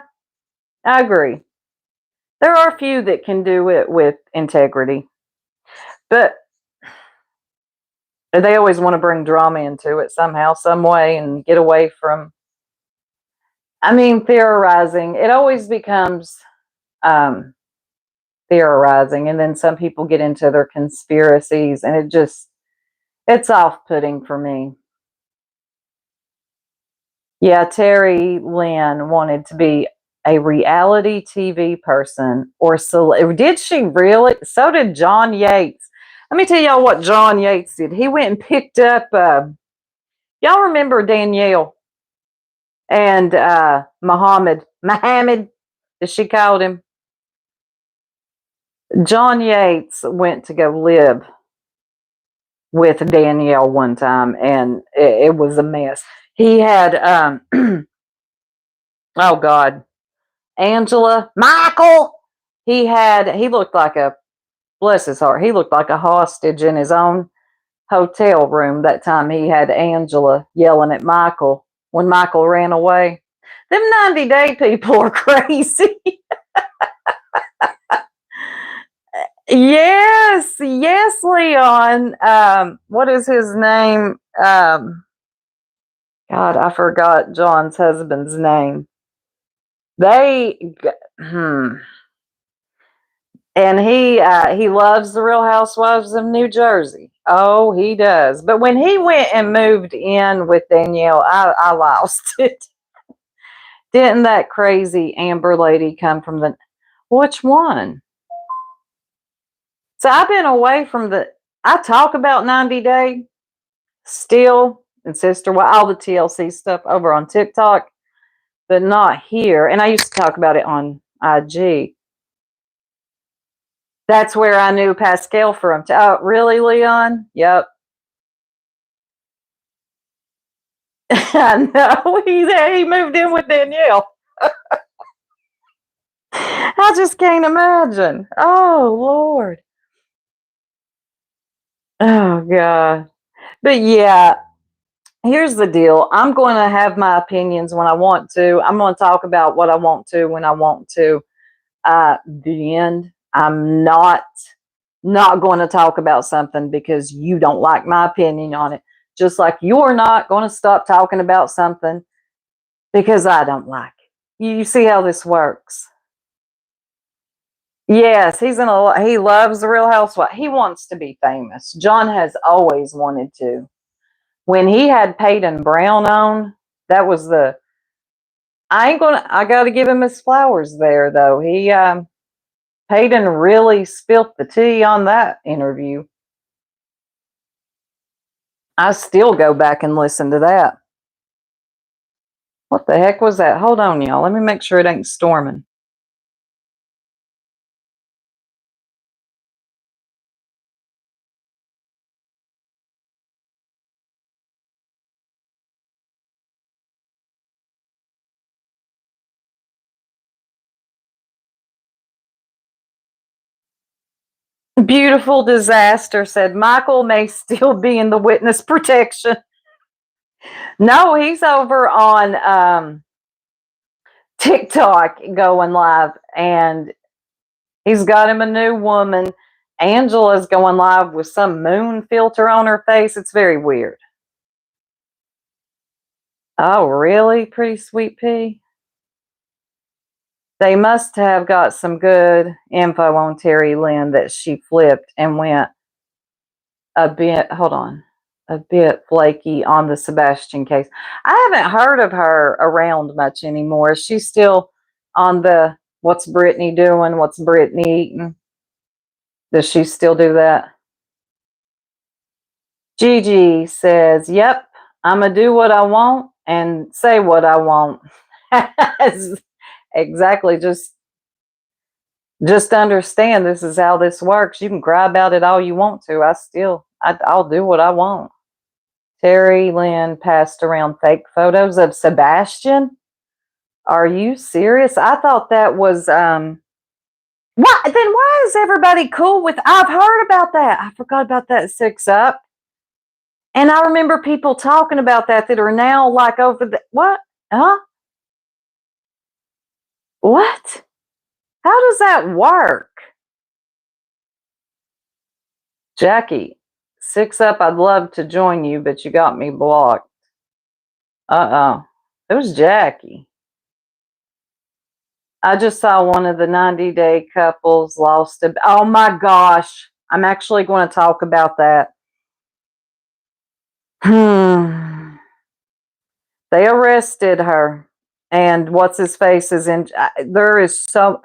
I agree. There are a few that can do it with integrity, but they always want to bring drama into it somehow, some way, and get away from. I mean, theorizing. It always becomes um, theorizing, and then some people get into their conspiracies, and it's off-putting for me. Yeah, Terry Lynn wanted to be a reality TV person or did she really? So did John Yates. Let me tell y'all what John Yates did. He went and picked up y'all remember Danielle and Muhammad, as she called him. John Yates went to go live with Danielle one time, and it was a mess. He had oh God, Angela, Michael. He looked like a, bless his heart, he looked like a hostage in his own hotel room that time he had Angela yelling at Michael when Michael ran away. Them 90-day people are crazy. Yes, yes, Leon. What is his name? God, I forgot John's husband's name. They, hmm. And he loves the Real Housewives of New Jersey. Oh, he does. But when he went and moved in with Danielle, I lost it. Didn't that crazy Amber lady come from the? Which one? So I've been away from the. I talk about 90 Day still and Sister, well, all the TLC stuff over on TikTok, but not here. And I used to talk about it on IG. That's where I knew Pascal from. Oh, really, Leon? Yep. I know. He moved in with Danielle. I just can't imagine. Oh, Lord. Oh, God. But yeah, here's the deal. I'm going to have my opinions when I want to. I'm going to talk about what I want to when I want to. The end. I'm not going to talk about something because you don't like my opinion on it. Just like you're not going to stop talking about something because I don't like it. You see how this works? Yes, he loves the Real Housewife. He wants to be famous. John has always wanted to. When he had Peyton Brown on, that was I got to give him his flowers there though. Peyton really spilt the tea on that interview. I still go back and listen to that. What the heck was that? Hold on, y'all. Let me make sure it ain't storming. Beautiful disaster, said Michael may still be in the witness protection. No, he's over on TikTok going live, and he's got him a new woman. Angela's going live with some moon filter on her face. It's very weird. Oh, really? Pretty sweet pea? They must have got some good info on Terry Lynn that she flipped and went a bit flaky on the Sebastian case. I haven't heard of her around much anymore. Is she still on the what's Brittany doing? What's Brittany eating? Does she still do that? Gigi says, "Yep, I'm gonna do what I want and say what I want." Exactly. Just understand this is how this works. You can cry about it all you want to. I'll do what I want. Terry Lynn passed around fake photos of Sebastian. Are you serious? I thought that was what then why is everybody cool with I've heard about that. I forgot about that 6 up. And I remember people talking about that are now like over the what? Huh? What? How does that work? Jackie, 6 up, I'd love to join you, but you got me blocked. Uh-oh. It was Jackie. I just saw one of the 90-day couples lost a. Oh my gosh. I'm actually going to talk about that. They arrested her. And what's his face is in. There is so.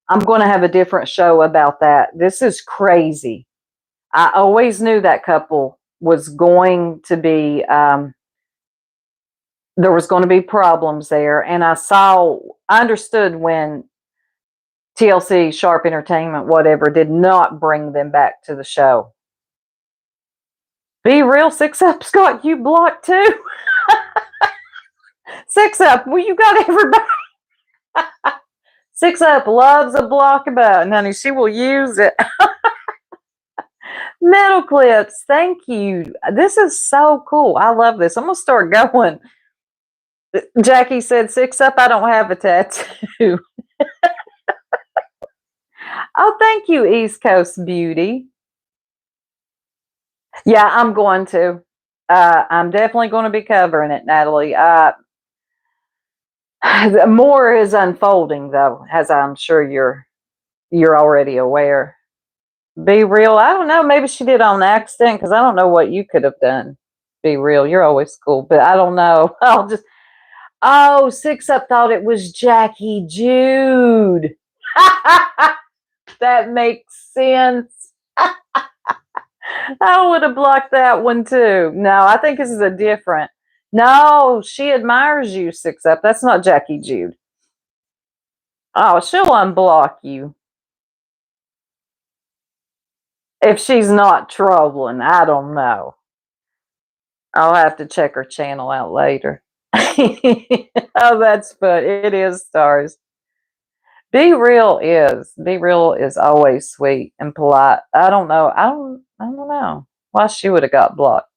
I'm going to have a different show about that. This is crazy. I always knew that couple was going to be. There was going to be problems there, and I understood when TLC, Sharp Entertainment, whatever, did not bring them back to the show. Be real, 6-up's got you blocked too. 6-up, well, you got everybody. 6-up loves a block button, honey. She will use it. Metal clips, thank you. This is so cool. I love this. I'm gonna start going. Jackie said, 6-up, I don't have a tattoo. Oh, thank you, East Coast Beauty. Yeah, I'm going to. I'm definitely going to be covering it, Natalie. More is unfolding, though, as I'm sure you're already aware. Be real. I don't know. Maybe she did on accident because I don't know what you could have done. Be real. You're always cool, but I don't know. I'll just. Oh, 6-up thought it was Jackie Jude. That makes sense. I would have blocked that one too. No, I think this is a different. No, she admires you, 6-up. That's not Jackie Jude. Oh, she'll unblock you. If she's not trolling, I don't know. I'll have to check her channel out later. Oh, that's fun. It is, stars. Be real is always sweet and polite. I don't know. I don't know why she would have got blocked.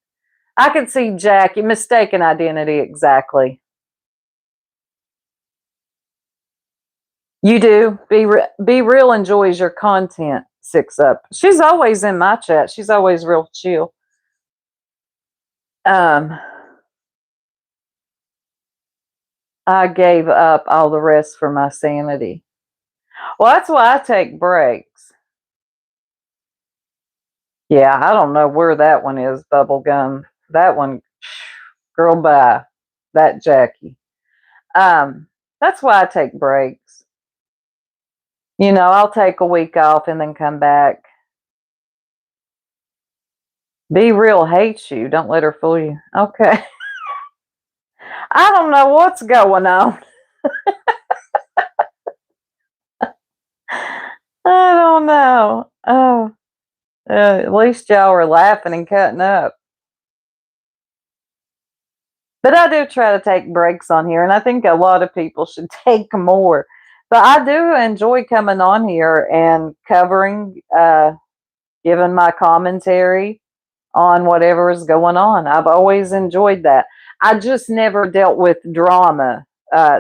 I could see Jackie mistaken identity exactly. You do. Be real enjoys your content, 6-up. She's always in my chat. She's always real chill. I gave up all the rest for my sanity. Well, that's why I take breaks. Yeah, I don't know where that one is, bubblegum. That one, girl, bye. That Jackie. That's why I take breaks. You know, I'll take a week off and then come back. Be real hates you. Don't let her fool you. Okay. I don't know what's going on. I don't know. Oh, at least y'all are laughing and cutting up. But I do try to take breaks on here, and I think a lot of people should take more. But I do enjoy coming on here and covering, giving my commentary on whatever is going on. I've always enjoyed that. I just never dealt with drama,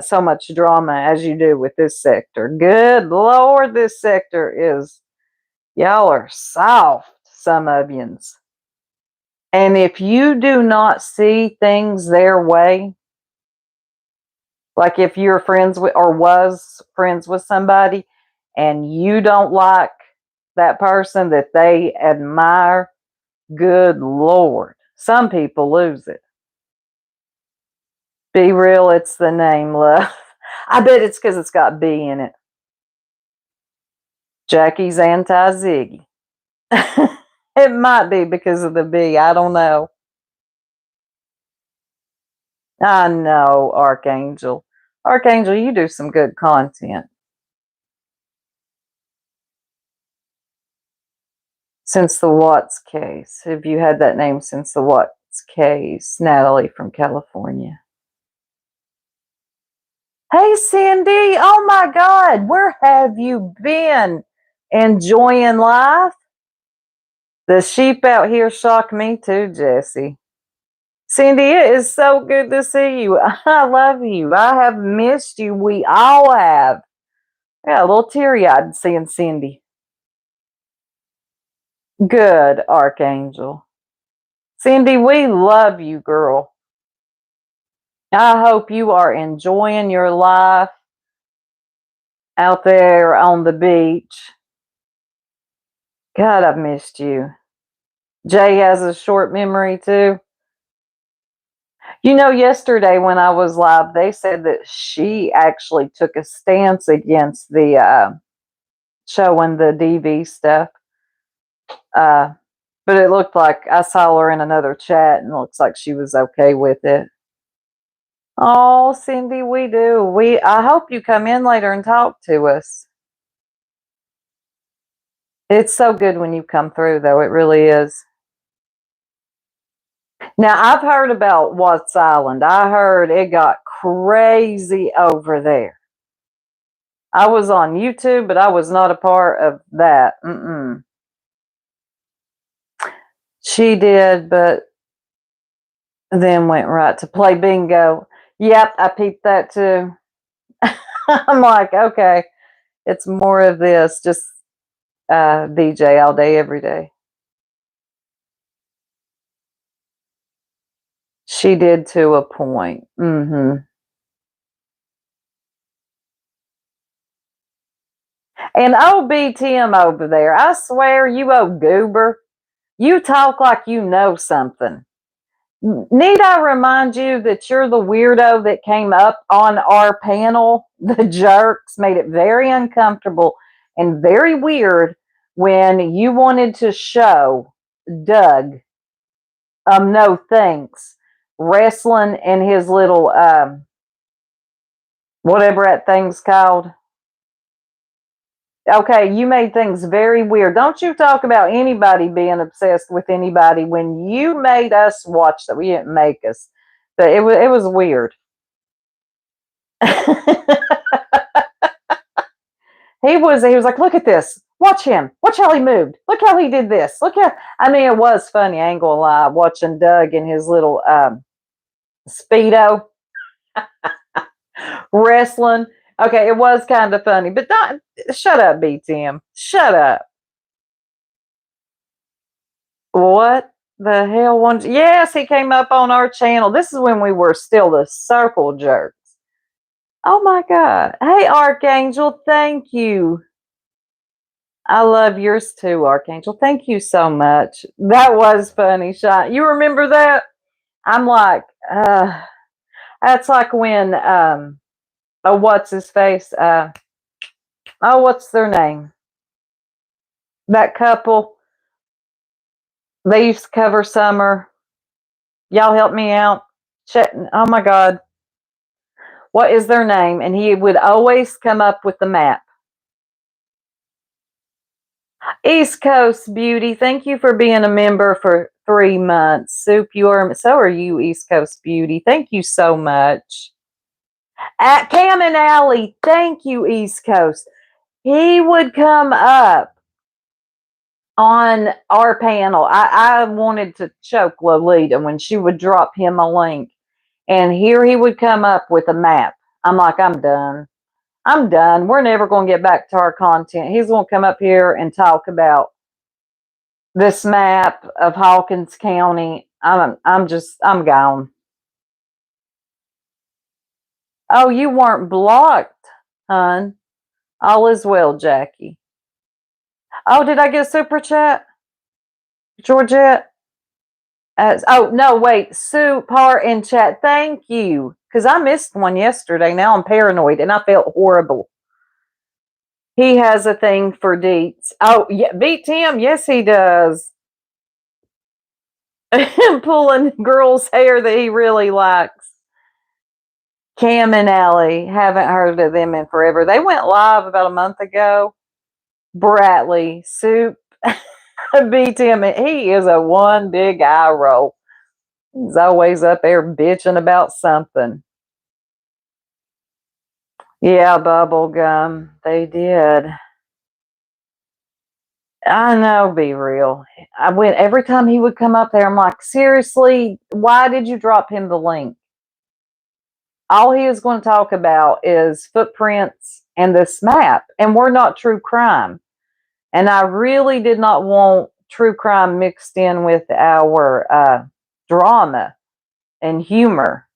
so much drama as you do with this sector. Good Lord, this sector is, y'all are soft, some of yous. And if you do not see things their way, like if you're friends with or was friends with somebody and you don't like that person that they admire, good Lord, some people lose it. Be real, it's the name, love. I bet it's because it's got B in it. Jackie's anti-Ziggy. It might be because of the B. I don't know. I know, Archangel. Archangel, you do some good content. Since the Watts case. Have you had that name since the Watts case? Natalie from California. Hey, Cindy. Oh my God. Where have you been? Enjoying life? The sheep out here shock me too, Jesse. Cindy, it is so good to see you. I love you. I have missed you. We all have. Yeah, a little teary-eyed seeing Cindy. Good, Archangel. Cindy, we love you, girl. I hope you are enjoying your life out there on the beach. God, I've missed you. Jay has a short memory too. You know, yesterday when I was live, they said that she actually took a stance against the showing the DV stuff. But it looked like I saw her in another chat and it looks like she was okay with it. Oh, Cindy, we do. I hope you come in later and talk to us. It's so good when you come through, though. It really is. Now, I've heard about Watts Island. I heard it got crazy over there. I was on YouTube, but I was not a part of that. She did, but then went right to play bingo. Yep, I peeped that too. I'm like, okay, it's more of this, just DJ all day, every day. She did to a point. And OB over there, I swear, you old goober, you talk like you know something. Need I remind you that you're the weirdo that came up on our panel? The jerks made it very uncomfortable and very weird when you wanted to show Doug, no thanks, wrestling in his little, whatever that thing's called. Okay, you made things very weird. Don't you talk about anybody being obsessed with anybody when you made us watch that. We didn't make us, but it was weird. he was like, look at this. Watch him. Watch how he moved. Look how he did this. Look how, I mean, it was funny, I ain't gonna lie, watching Doug in his little Speedo wrestling. Okay, it was kind of funny, but don't shut up, BTM. Shut up. What the hell? Yes, he came up on our channel. This is when we were still the circle jerks. Oh my God. Hey, Archangel, thank you. I love yours too, Archangel. Thank you so much. That was funny, Shot. You remember that? I'm like, that's like when, what's his face? What's their name? That couple. They used to cover Summer. Y'all help me out. Oh my God. What is their name? And he would always come up with the map. East Coast Beauty, thank you for being a member for 3 months. So are you, East Coast Beauty. Thank you so much. At Cam and Alley, thank you, East Coast. He would come up on our panel. I wanted to choke Lolita when she would drop him a link. And here he would come up with a map. I'm like, I'm done. I'm done. We're never going to get back to our content. He's going to come up here and talk about this map of Hawkins County. I'm gone. Oh, you weren't blocked, hon. All is well, Jackie. Oh, did I get a super chat? Georgette? No, wait. Sue Par in chat. Thank you. Because I missed one yesterday. Now I'm paranoid and I felt horrible. He has a thing for deets. Oh, yeah, beat Tim. Yes, he does. Pulling girls' hair that he really likes. Cam and Allie, haven't heard of them in forever. They went live about a month ago. Bradley, Soup, beat him. He is a one big eye roll. He's always up there bitching about something. Yeah, bubble gum. They did. I know, be real. I went every time he would come up there. I'm like, seriously, why did you drop him the link? All he is going to talk about is footprints and this map, and we're not true crime. And I really did not want true crime mixed in with our drama and humor,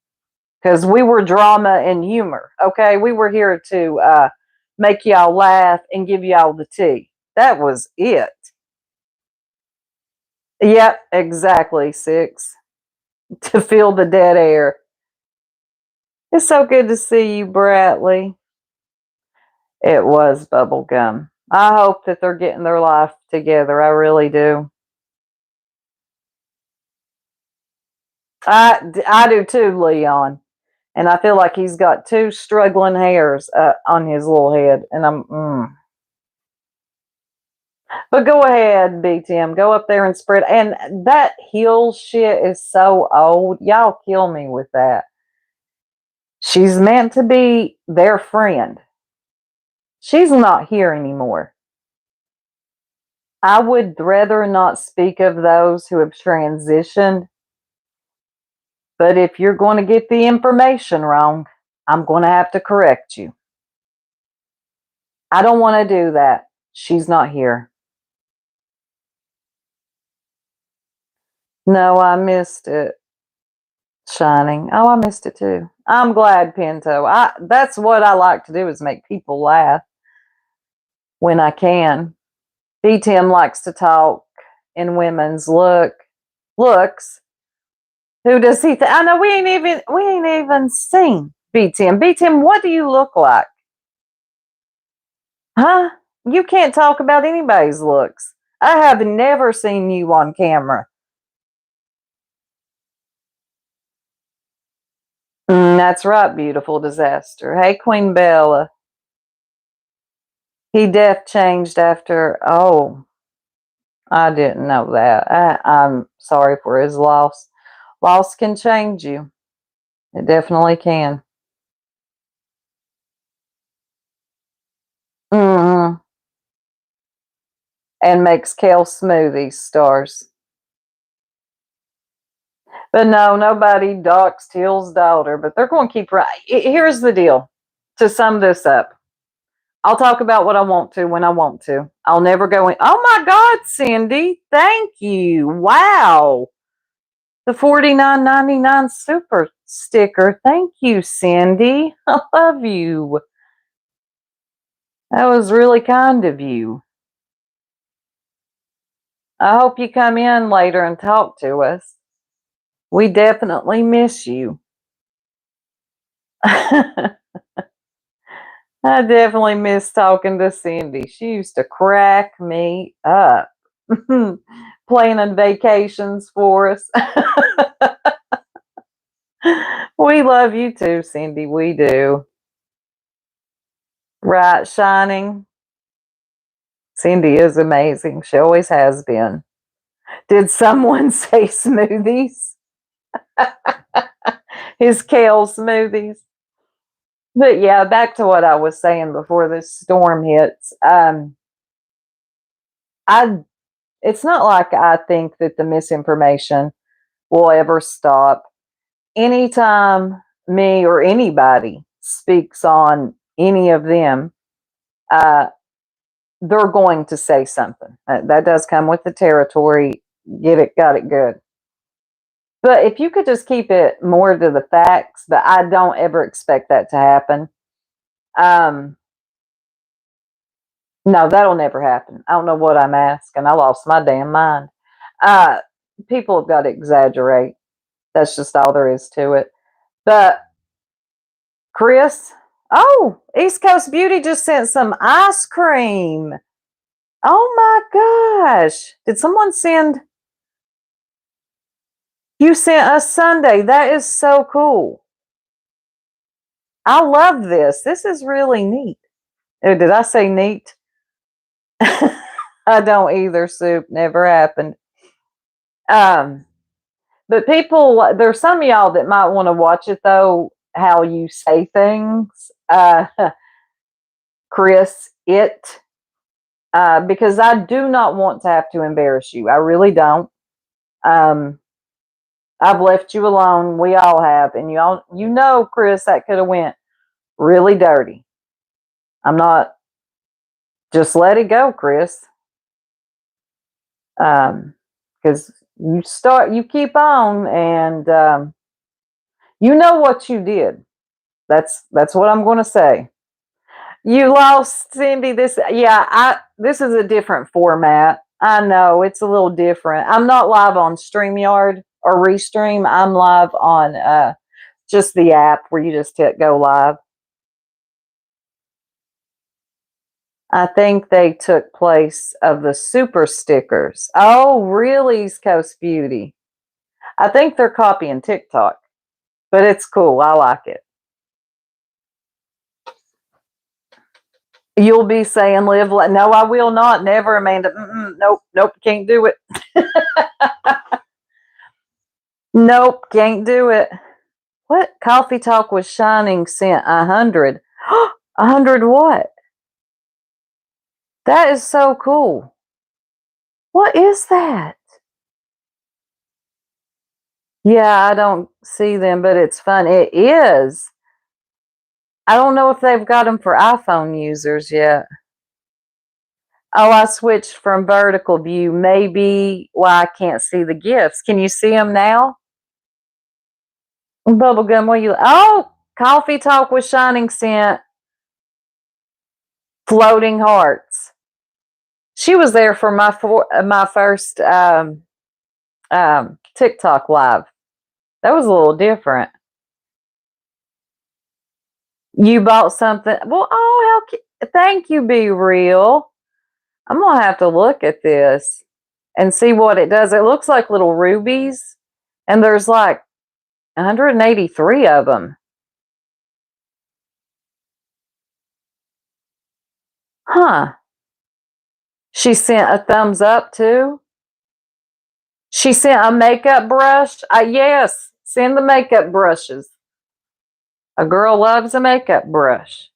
because we were drama and humor. Okay, we were here to make y'all laugh and give y'all the tea. That was it. Yep, exactly. 6 to fill the dead air. It's so good to see you, Bradley. It was bubblegum. I hope that they're getting their life together. I really do. I do too, Leon. And I feel like he's got 2 struggling hairs on his little head. And But go ahead, BTM. Go up there and spread. And that heel shit is so old. Y'all kill me with that. She's meant to be their friend. She's not here anymore. I would rather not speak of those who have transitioned. But if you're going to get the information wrong, I'm going to have to correct you. I don't want to do that. She's not here. No, I missed it. Shining. Oh, I missed it too. I'm glad, Pinto. That's what I like to do, is make people laugh when I can. B Tim likes to talk in women's looks. Who does he think? I know we ain't even seen B Tim. B Tim, what do you look like? Huh? You can't talk about anybody's looks. I have never seen you on camera. That's right, beautiful disaster. Hey, Queen Bella. He def changed after. Oh, I didn't know that. I'm sorry for his loss. Loss can change you. It definitely can. Mm-hmm. And makes kale smoothies, stars. But no, nobody doxed Hill's daughter. But they're going to keep right. Here's the deal. To sum this up, I'll talk about what I want to when I want to. I'll never go in. Oh my God, Cindy. Thank you. Wow. The $49.99 super sticker. Thank you, Cindy. I love you. That was really kind of you. I hope you come in later and talk to us. We definitely miss you. I definitely miss talking to Cindy. She used to crack me up. Planning vacations for us. We love you too, Cindy. We do. Right, Shining. Cindy is amazing. She always has been. Did someone say smoothies? His kale smoothies. But yeah, back to what I was saying before this storm hits. I It's not like I think that the misinformation will ever stop. Anytime me or anybody speaks on any of them, uh, they're going to say something. That does come with the territory. Got it good. But if you could just keep it more to the facts, but I don't ever expect that to happen. Um, no, that'll never happen. I don't know what I'm asking. I lost my damn mind. Uh, People have got to exaggerate. That's just all there is to it. But Chris, Oh, East Coast Beauty just sent some ice cream. Oh my gosh. Did someone send? You sent us Sunday. That is so cool. I love this. This is really neat. Oh, did I say neat? I don't either, Soup. Never happened. Um, but people, there's some of y'all that might want to watch it though, how you say things. Chris, because I do not want to have to embarrass you. I really don't. Um, I've left you alone. We all have, and you know, Chris, that could have went really dirty. I'm not. Just let it go, Chris. Because you keep on, and you know what you did. That's what I'm going to say. You lost, Cindy. This is a different format. I know it's a little different. I'm not live on StreamYard or Restream. I'm live on just the app where you just hit go live. I think they took place of the super stickers. Oh, really, East Coast Beauty? I think they're copying TikTok, but it's cool. I like it. You'll be saying live. No, I will not. Never, Amanda. Nope, can't do it. Nope, can't do it. What? Coffee Talk with Shining sent 100. 100 what? That is so cool. What is that? Yeah, I don't see them, but it's fun. It is. I don't know if they've got them for iPhone users yet. Oh, I switched from vertical view. Maybe why I can't see the gifts. Can you see them now? Bubblegum, what you? Oh, Coffee Talk with Shining sent floating hearts. She was there for my first TikTok live. That was a little different. You bought something. Well, thank you, Be Real. I'm going to have to look at this and see what it does. It looks like little rubies, and there's like 183 of them. Huh. She sent a thumbs up too. She sent a makeup brush. Yes, send the makeup brushes. A girl loves a makeup brush.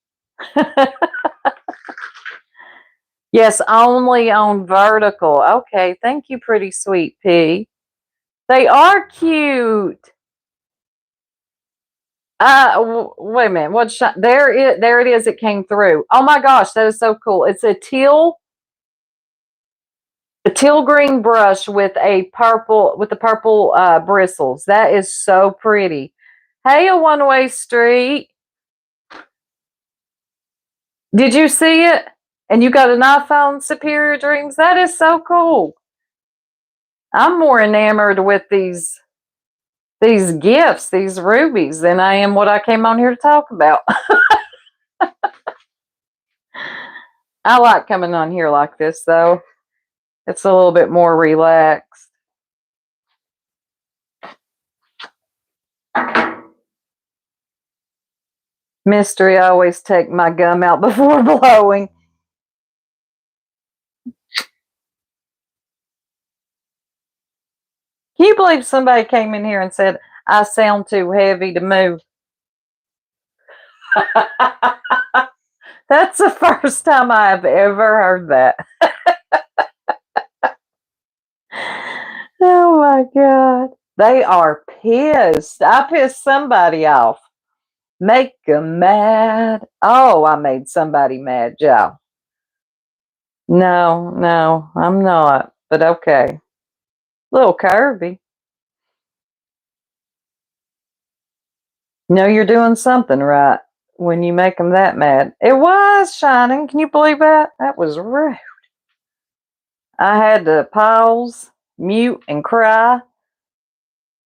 Yes, only on vertical. Okay, thank you, pretty sweet P. They are cute. Wait a minute. There it is. It came through. Oh my gosh, that is so cool. It's a teal green brush with the purple bristles. That is so pretty. Hey, a one-way street. Did you see it? And you got an iPhone, Superior Dreams? That is so cool. I'm more enamored with these gifts, these rubies, than I am what I came on here to talk about. I like coming on here like this, though. It's a little bit more relaxed. Mystery, I always take my gum out before blowing. Can you believe somebody came in here and said, I sound too heavy to move? That's the first time I've ever heard that. Oh my God. They are pissed. I pissed somebody off. Make them mad. Oh, I made somebody mad, Joe. No, I'm not. But okay. Little Kirby. You're doing something right when you make them that mad. It was Shining. Can you believe that? That was rude. I had to pause, mute, and cry.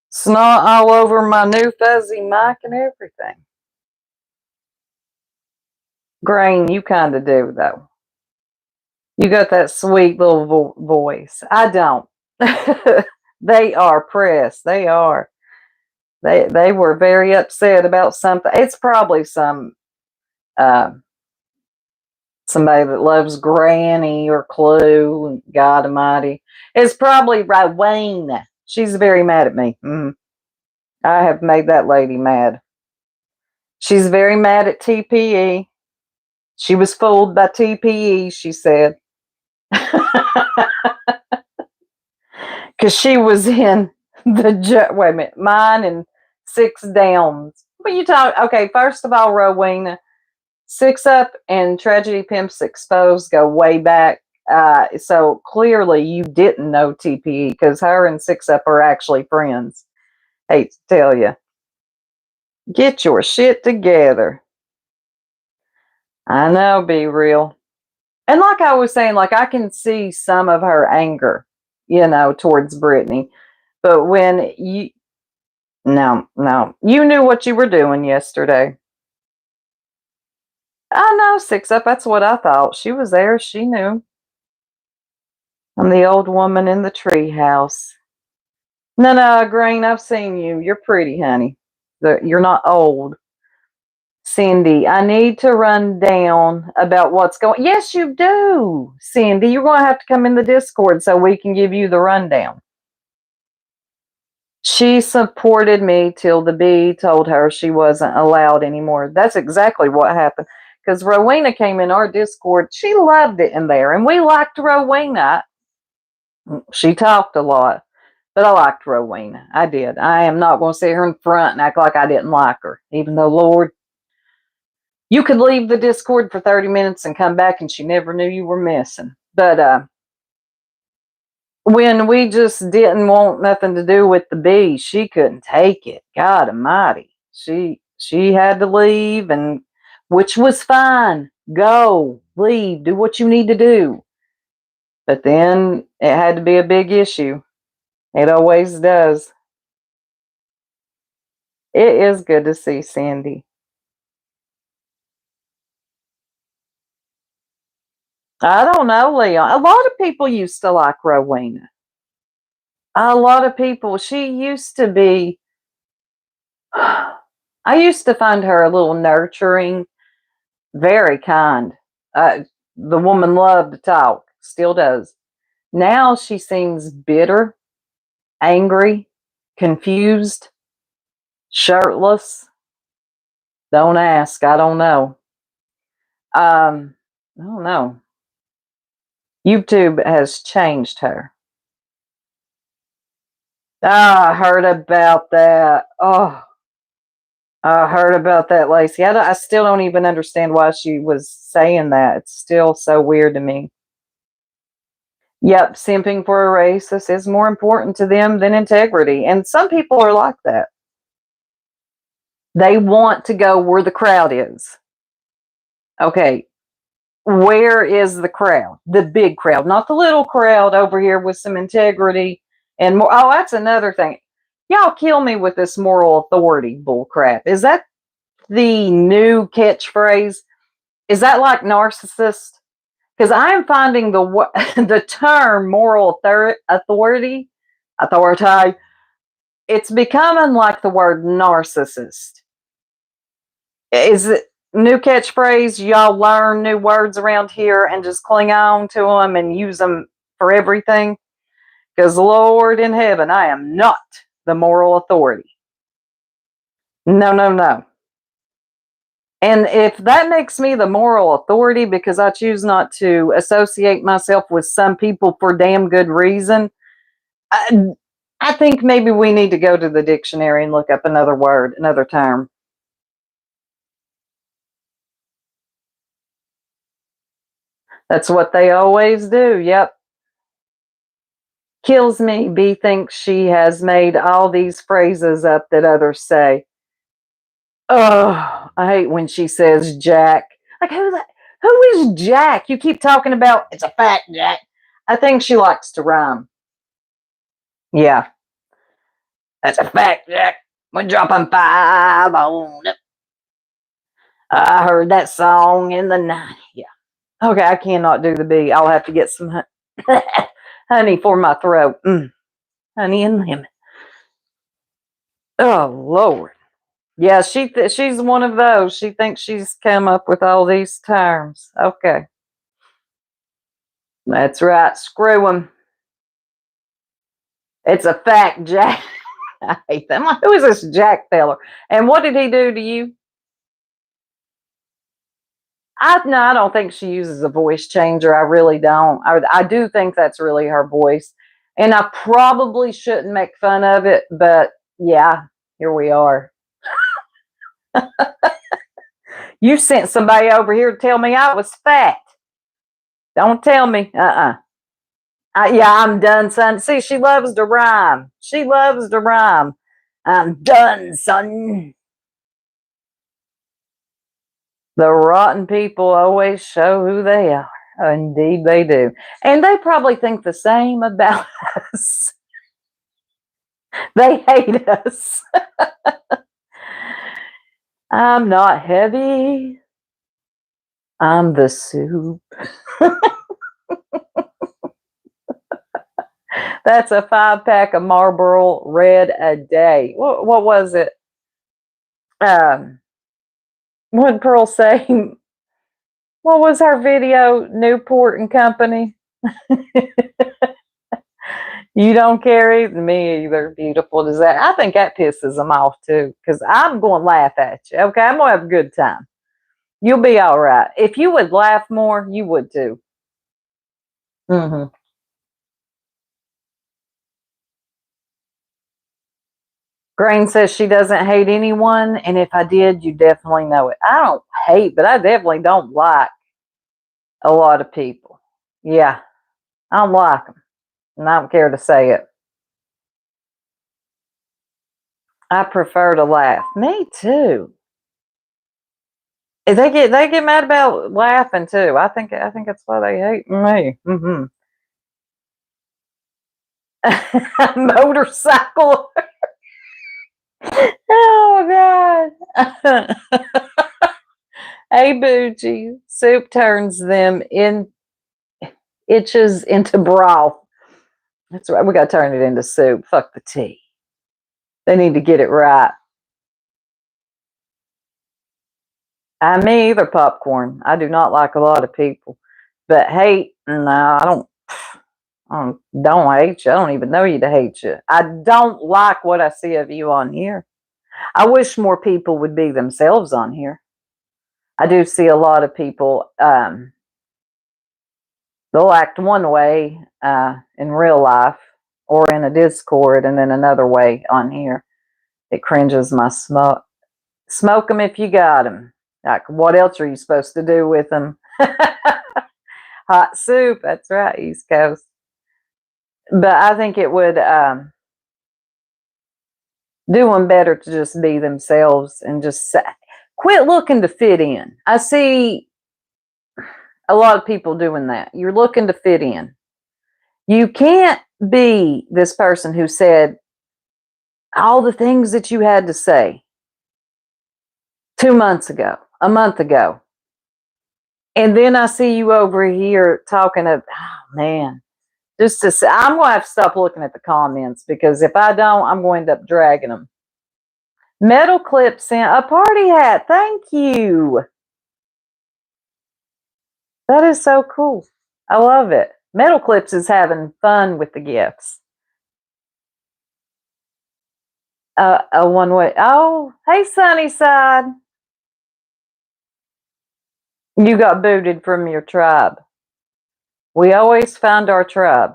Snot all over my new fuzzy mic and everything. Grain, you kind of do, though. You got that sweet little voice. I don't. They are pressed. They are. They were very upset about something. It's probably uh, somebody that loves Granny or Clue. God Almighty, it's probably Rowena. She's very mad at me. I have made that lady mad. She's very mad at TPE. She was fooled by TPE. She said. Because she was in wait a minute, mine and Six Downs. But you talk, okay, first of all, Rowena, Six Up and Tragedy Pimps Exposed go way back. So clearly you didn't know TPE because her and Six Up are actually friends. Hate to tell you. Get your shit together. I know, be real. And like I was saying, like I can see some of her anger, towards Brittany. But when no, you knew what you were doing yesterday. I know, Six Up, that's what I thought. She was there, she knew. I'm the old woman in the tree house. No, Green, I've seen you. You're pretty, honey. You're not old. Cindy, I need to run down about what's going. Yes, you do, Cindy. You're going to have to come in the Discord so we can give you the rundown. She supported me till the bee told her she wasn't allowed anymore. That's exactly what happened. Because Rowena came in our Discord. She loved it in there. And we liked Rowena. She talked a lot. But I liked Rowena. I did. I am not going to sit here in front and act like I didn't like her. Even though, Lord, you could leave the Discord for 30 minutes and come back and she never knew you were missing. But when we just didn't want nothing to do with the bee, she couldn't take it. God Almighty, she had to leave, and which was fine. Go, leave, do what you need to do. But then it had to be a big issue. It always does. It is good to see Sandy. I don't know, Leon. A lot of people used to like Rowena. A lot of people. She used to be. I used to find her a little nurturing, very kind. The woman loved to talk, still does. Now she seems bitter, angry, confused, shirtless. Don't ask. I don't know. I don't know. YouTube has changed her. I heard about that. Oh, I heard about that, Lacey. I still don't even understand why she was saying that. It's still so weird to me. Yep, simping for a racist is more important to them than integrity. And some people are like that. They want to go where the crowd is. Okay, where is the crowd? The big crowd, not the little crowd over here with some integrity and more. Oh, that's another thing. Y'all kill me with this moral authority bull crap. Is that the new catchphrase? Is that like narcissist? Because I am finding the term moral authority, it's becoming like the word narcissist. Is it new catchphrase? Y'all learn new words around here and just cling on to them and use them for everything? Because Lord in heaven, I am not the moral authority. No. And if that makes me the moral authority because I choose not to associate myself with some people for damn good reason, I think maybe we need to go to the dictionary and look up another word, another term. That's what they always do. Yep. Kills me. B thinks she has made all these phrases up that others say. Oh, I hate when she says Jack. Like who is Jack? You keep talking about it's a fact, Jack. I think she likes to rhyme. Yeah. That's a fact, Jack. We're dropping 5 on it. I heard that song in the night. Yeah. Okay, I cannot do the bee. I'll have to get some honey for my throat. Honey and lemon. Oh Lord. Yeah, she's one of those. She thinks she's come up with all these terms. Okay. That's right. Screw them. It's a fact, Jack. I hate them. Who is this Jack feller? And what did he do to you? I don't think she uses a voice changer. I really don't. I do think that's really her voice. And I probably shouldn't make fun of it, but yeah, here we are. You sent somebody over here to tell me I was fat. Don't tell me. Yeah, I'm done, son. See, she loves to rhyme. She loves to rhyme. I'm done, son. The rotten people always show who they are. Indeed, they do. And they probably think the same about us. They hate us. I'm not heavy. I'm the soup. That's a 5-pack of Marlboro Red a day. What was it? What did Pearl say? What was her video? Newport and Company. You don't carry me either. Beautiful does that. I think that pisses them off too, because I'm going to laugh at you. Okay, I'm going to have a good time. You'll be all right. If you would laugh more, you would too. Grain says she doesn't hate anyone, and if I did, you definitely know it. I don't hate, but I definitely don't like a lot of people. Yeah, I don't like them, and I don't care to say it. I prefer to laugh. Me too. They get mad about laughing too. I think that's why they hate me. Motorcycle. Oh God. Hey Bougie. Soup turns them in itches into broth. That's right. We got to turn it into soup. Fuck the tea. They need to get it right. Me either, popcorn. I do not like a lot of people, but hate. No, I don't. Don't hate you. I don't even know you to hate you. I don't like what I see of you on here. I wish more people would be themselves on here. I do see a lot of people. They'll act one way in real life or in a Discord, and then another way on here. It cringes my smoke. Smoke them if you got them. Like, what else are you supposed to do with them? Hot soup. That's right, East Coast. But I think it would do them better to just be themselves and just quit looking to fit in. I see a lot of people doing that. You're looking to fit in. You can't be this person who said all the things that you had to say 2 months ago, a month ago. And then I see you over here talking of, oh man, just to say, I'm going to have to stop looking at the comments, because if I don't, I'm going to end up dragging them. Metal Clip sent a party hat. Thank you. That is so cool. I love it. Metal Clips is having fun with the gifts. A one way. Oh, hey, Sunnyside. You got booted from your tribe. We always find our tribe.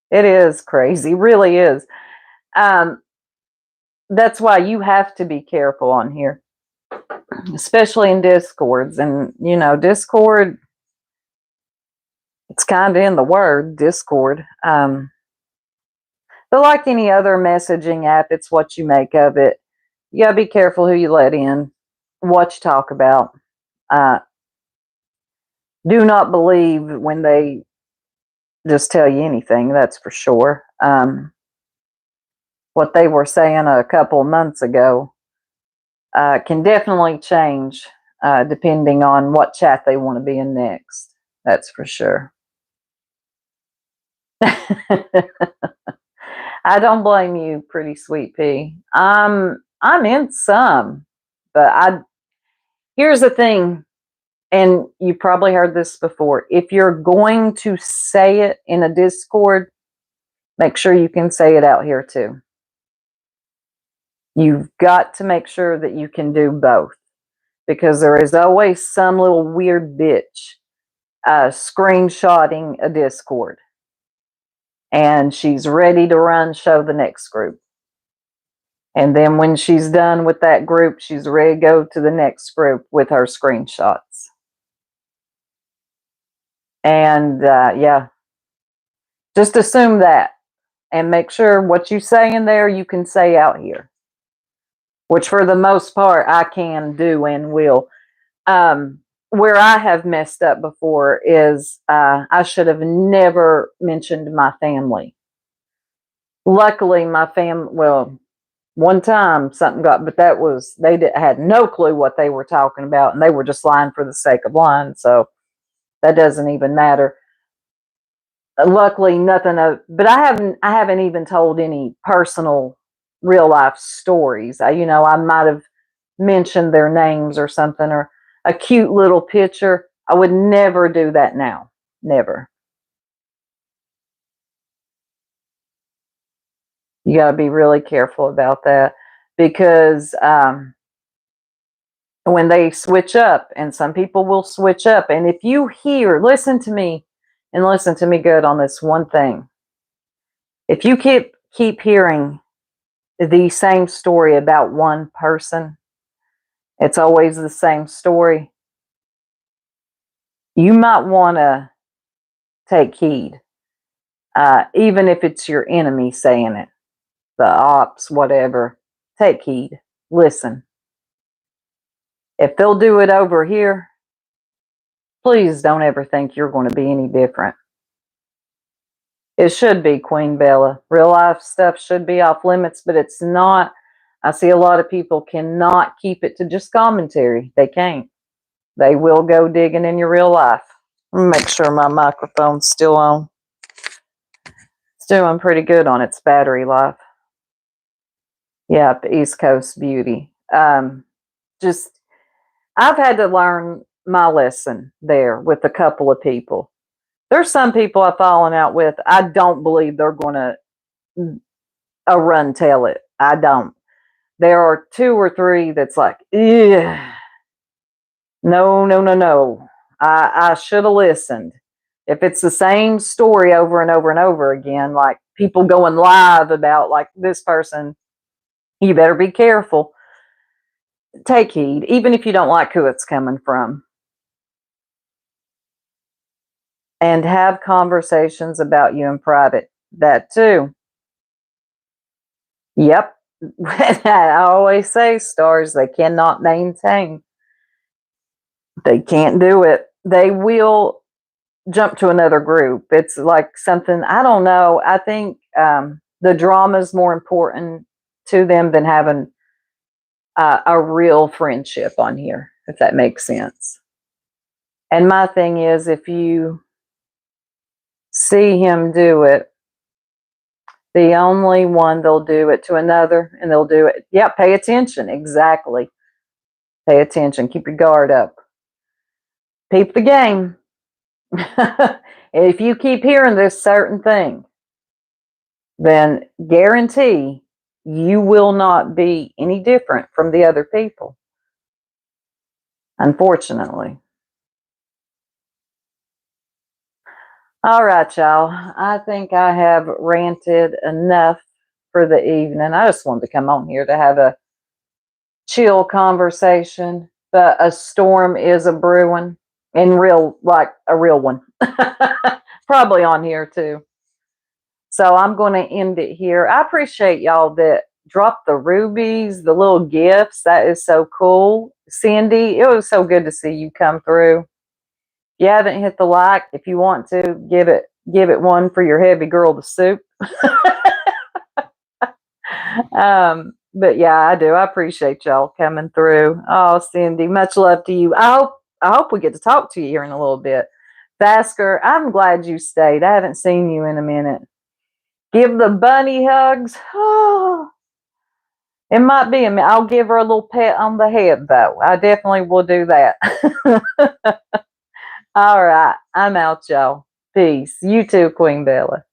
It is crazy, really is. That's why you have to be careful on here, especially in Discords. And, Discord, it's kind of in the word, Discord. But like any other messaging app, it's what you make of it. You got to be careful who you let in, what you talk about. Do not believe when they just tell you anything, that's for sure. What they were saying a couple of months ago can definitely change depending on what chat they want to be in next. That's for sure. I don't blame you, pretty sweet pea. I'm in some, but here's the thing, and you probably heard this before. If you're going to say it in a Discord, make sure you can say it out here too. You've got to make sure that you can do both, because there is always some little weird bitch screenshotting a Discord, and she's ready to run show the next group. And then when she's done with that group, she's ready to go to the next group with her screenshots. And yeah, just assume that and make sure what you say in there you can say out here, which for the most part I can do and will. Where I have messed up before is I should have never mentioned my family. Luckily, my family, well, one time something got, but that was, had no clue what they were talking about, and they were just lying for the sake of lying, so that doesn't even matter. Luckily, nothing but I haven't even told any personal real life stories. I might have mentioned their names or something, or a cute little picture. I would never do that now. Never. You got to be really careful about that, because when they switch up, and some people will switch up, and if you listen to me and listen to me good on this one thing. If you keep hearing the same story about one person, it's always the same story, you might want to take heed, even if it's your enemy saying it, the ops, whatever. Take heed. Listen. If they'll do it over here, please don't ever think you're going to be any different. It should be, Queen Bella. Real life stuff should be off limits, but it's not. I see a lot of people cannot keep it to just commentary. They can't. They will go digging in your real life. Make sure my microphone's still on. It's doing pretty good on its battery life. Yep, East Coast beauty. I've had to learn my lesson there with a couple of people. There's some people I've fallen out with. I don't believe they're going to run tell it. I don't. There are 2 or 3 that's like, ugh. No. I should have listened. If it's the same story over and over and over again, like people going live about like this person, you better be careful. Take heed, even if you don't like who it's coming from. And have conversations about you in private. That too. Yep. I always say, stars, they cannot maintain. They can't do it. They will jump to another group. It's like something, I don't know. I think the drama is more important to them than having a real friendship on here, if that makes sense. And my thing is, if you see him do it, the only one they'll do it to another, and they'll do it. Yeah, pay attention. Exactly. Pay attention. Keep your guard up. Peep the game. If you keep hearing this certain thing, then guarantee you will not be any different from the other people. Unfortunately. All right, y'all. I think I have ranted enough for the evening. I just wanted to come on here to have a chill conversation, but a storm is a brewing, in real, like a real one. Probably on here too. So I'm going to end it here. I appreciate y'all that dropped the rubies, the little gifts. That is so cool. Cindy, it was so good to see you come through. If you haven't hit the like, if you want to, give it one for your heavy girl to soup. But yeah, I do. I appreciate y'all coming through. Oh, Cindy, much love to you. I hope we get to talk to you here in a little bit. Basker, I'm glad you stayed. I haven't seen you in a minute. Give the bunny hugs. Oh, it might be a minute. I'll give her a little pat on the head, though. I definitely will do that. All right. I'm out, y'all. Peace. You too, Queen Bella.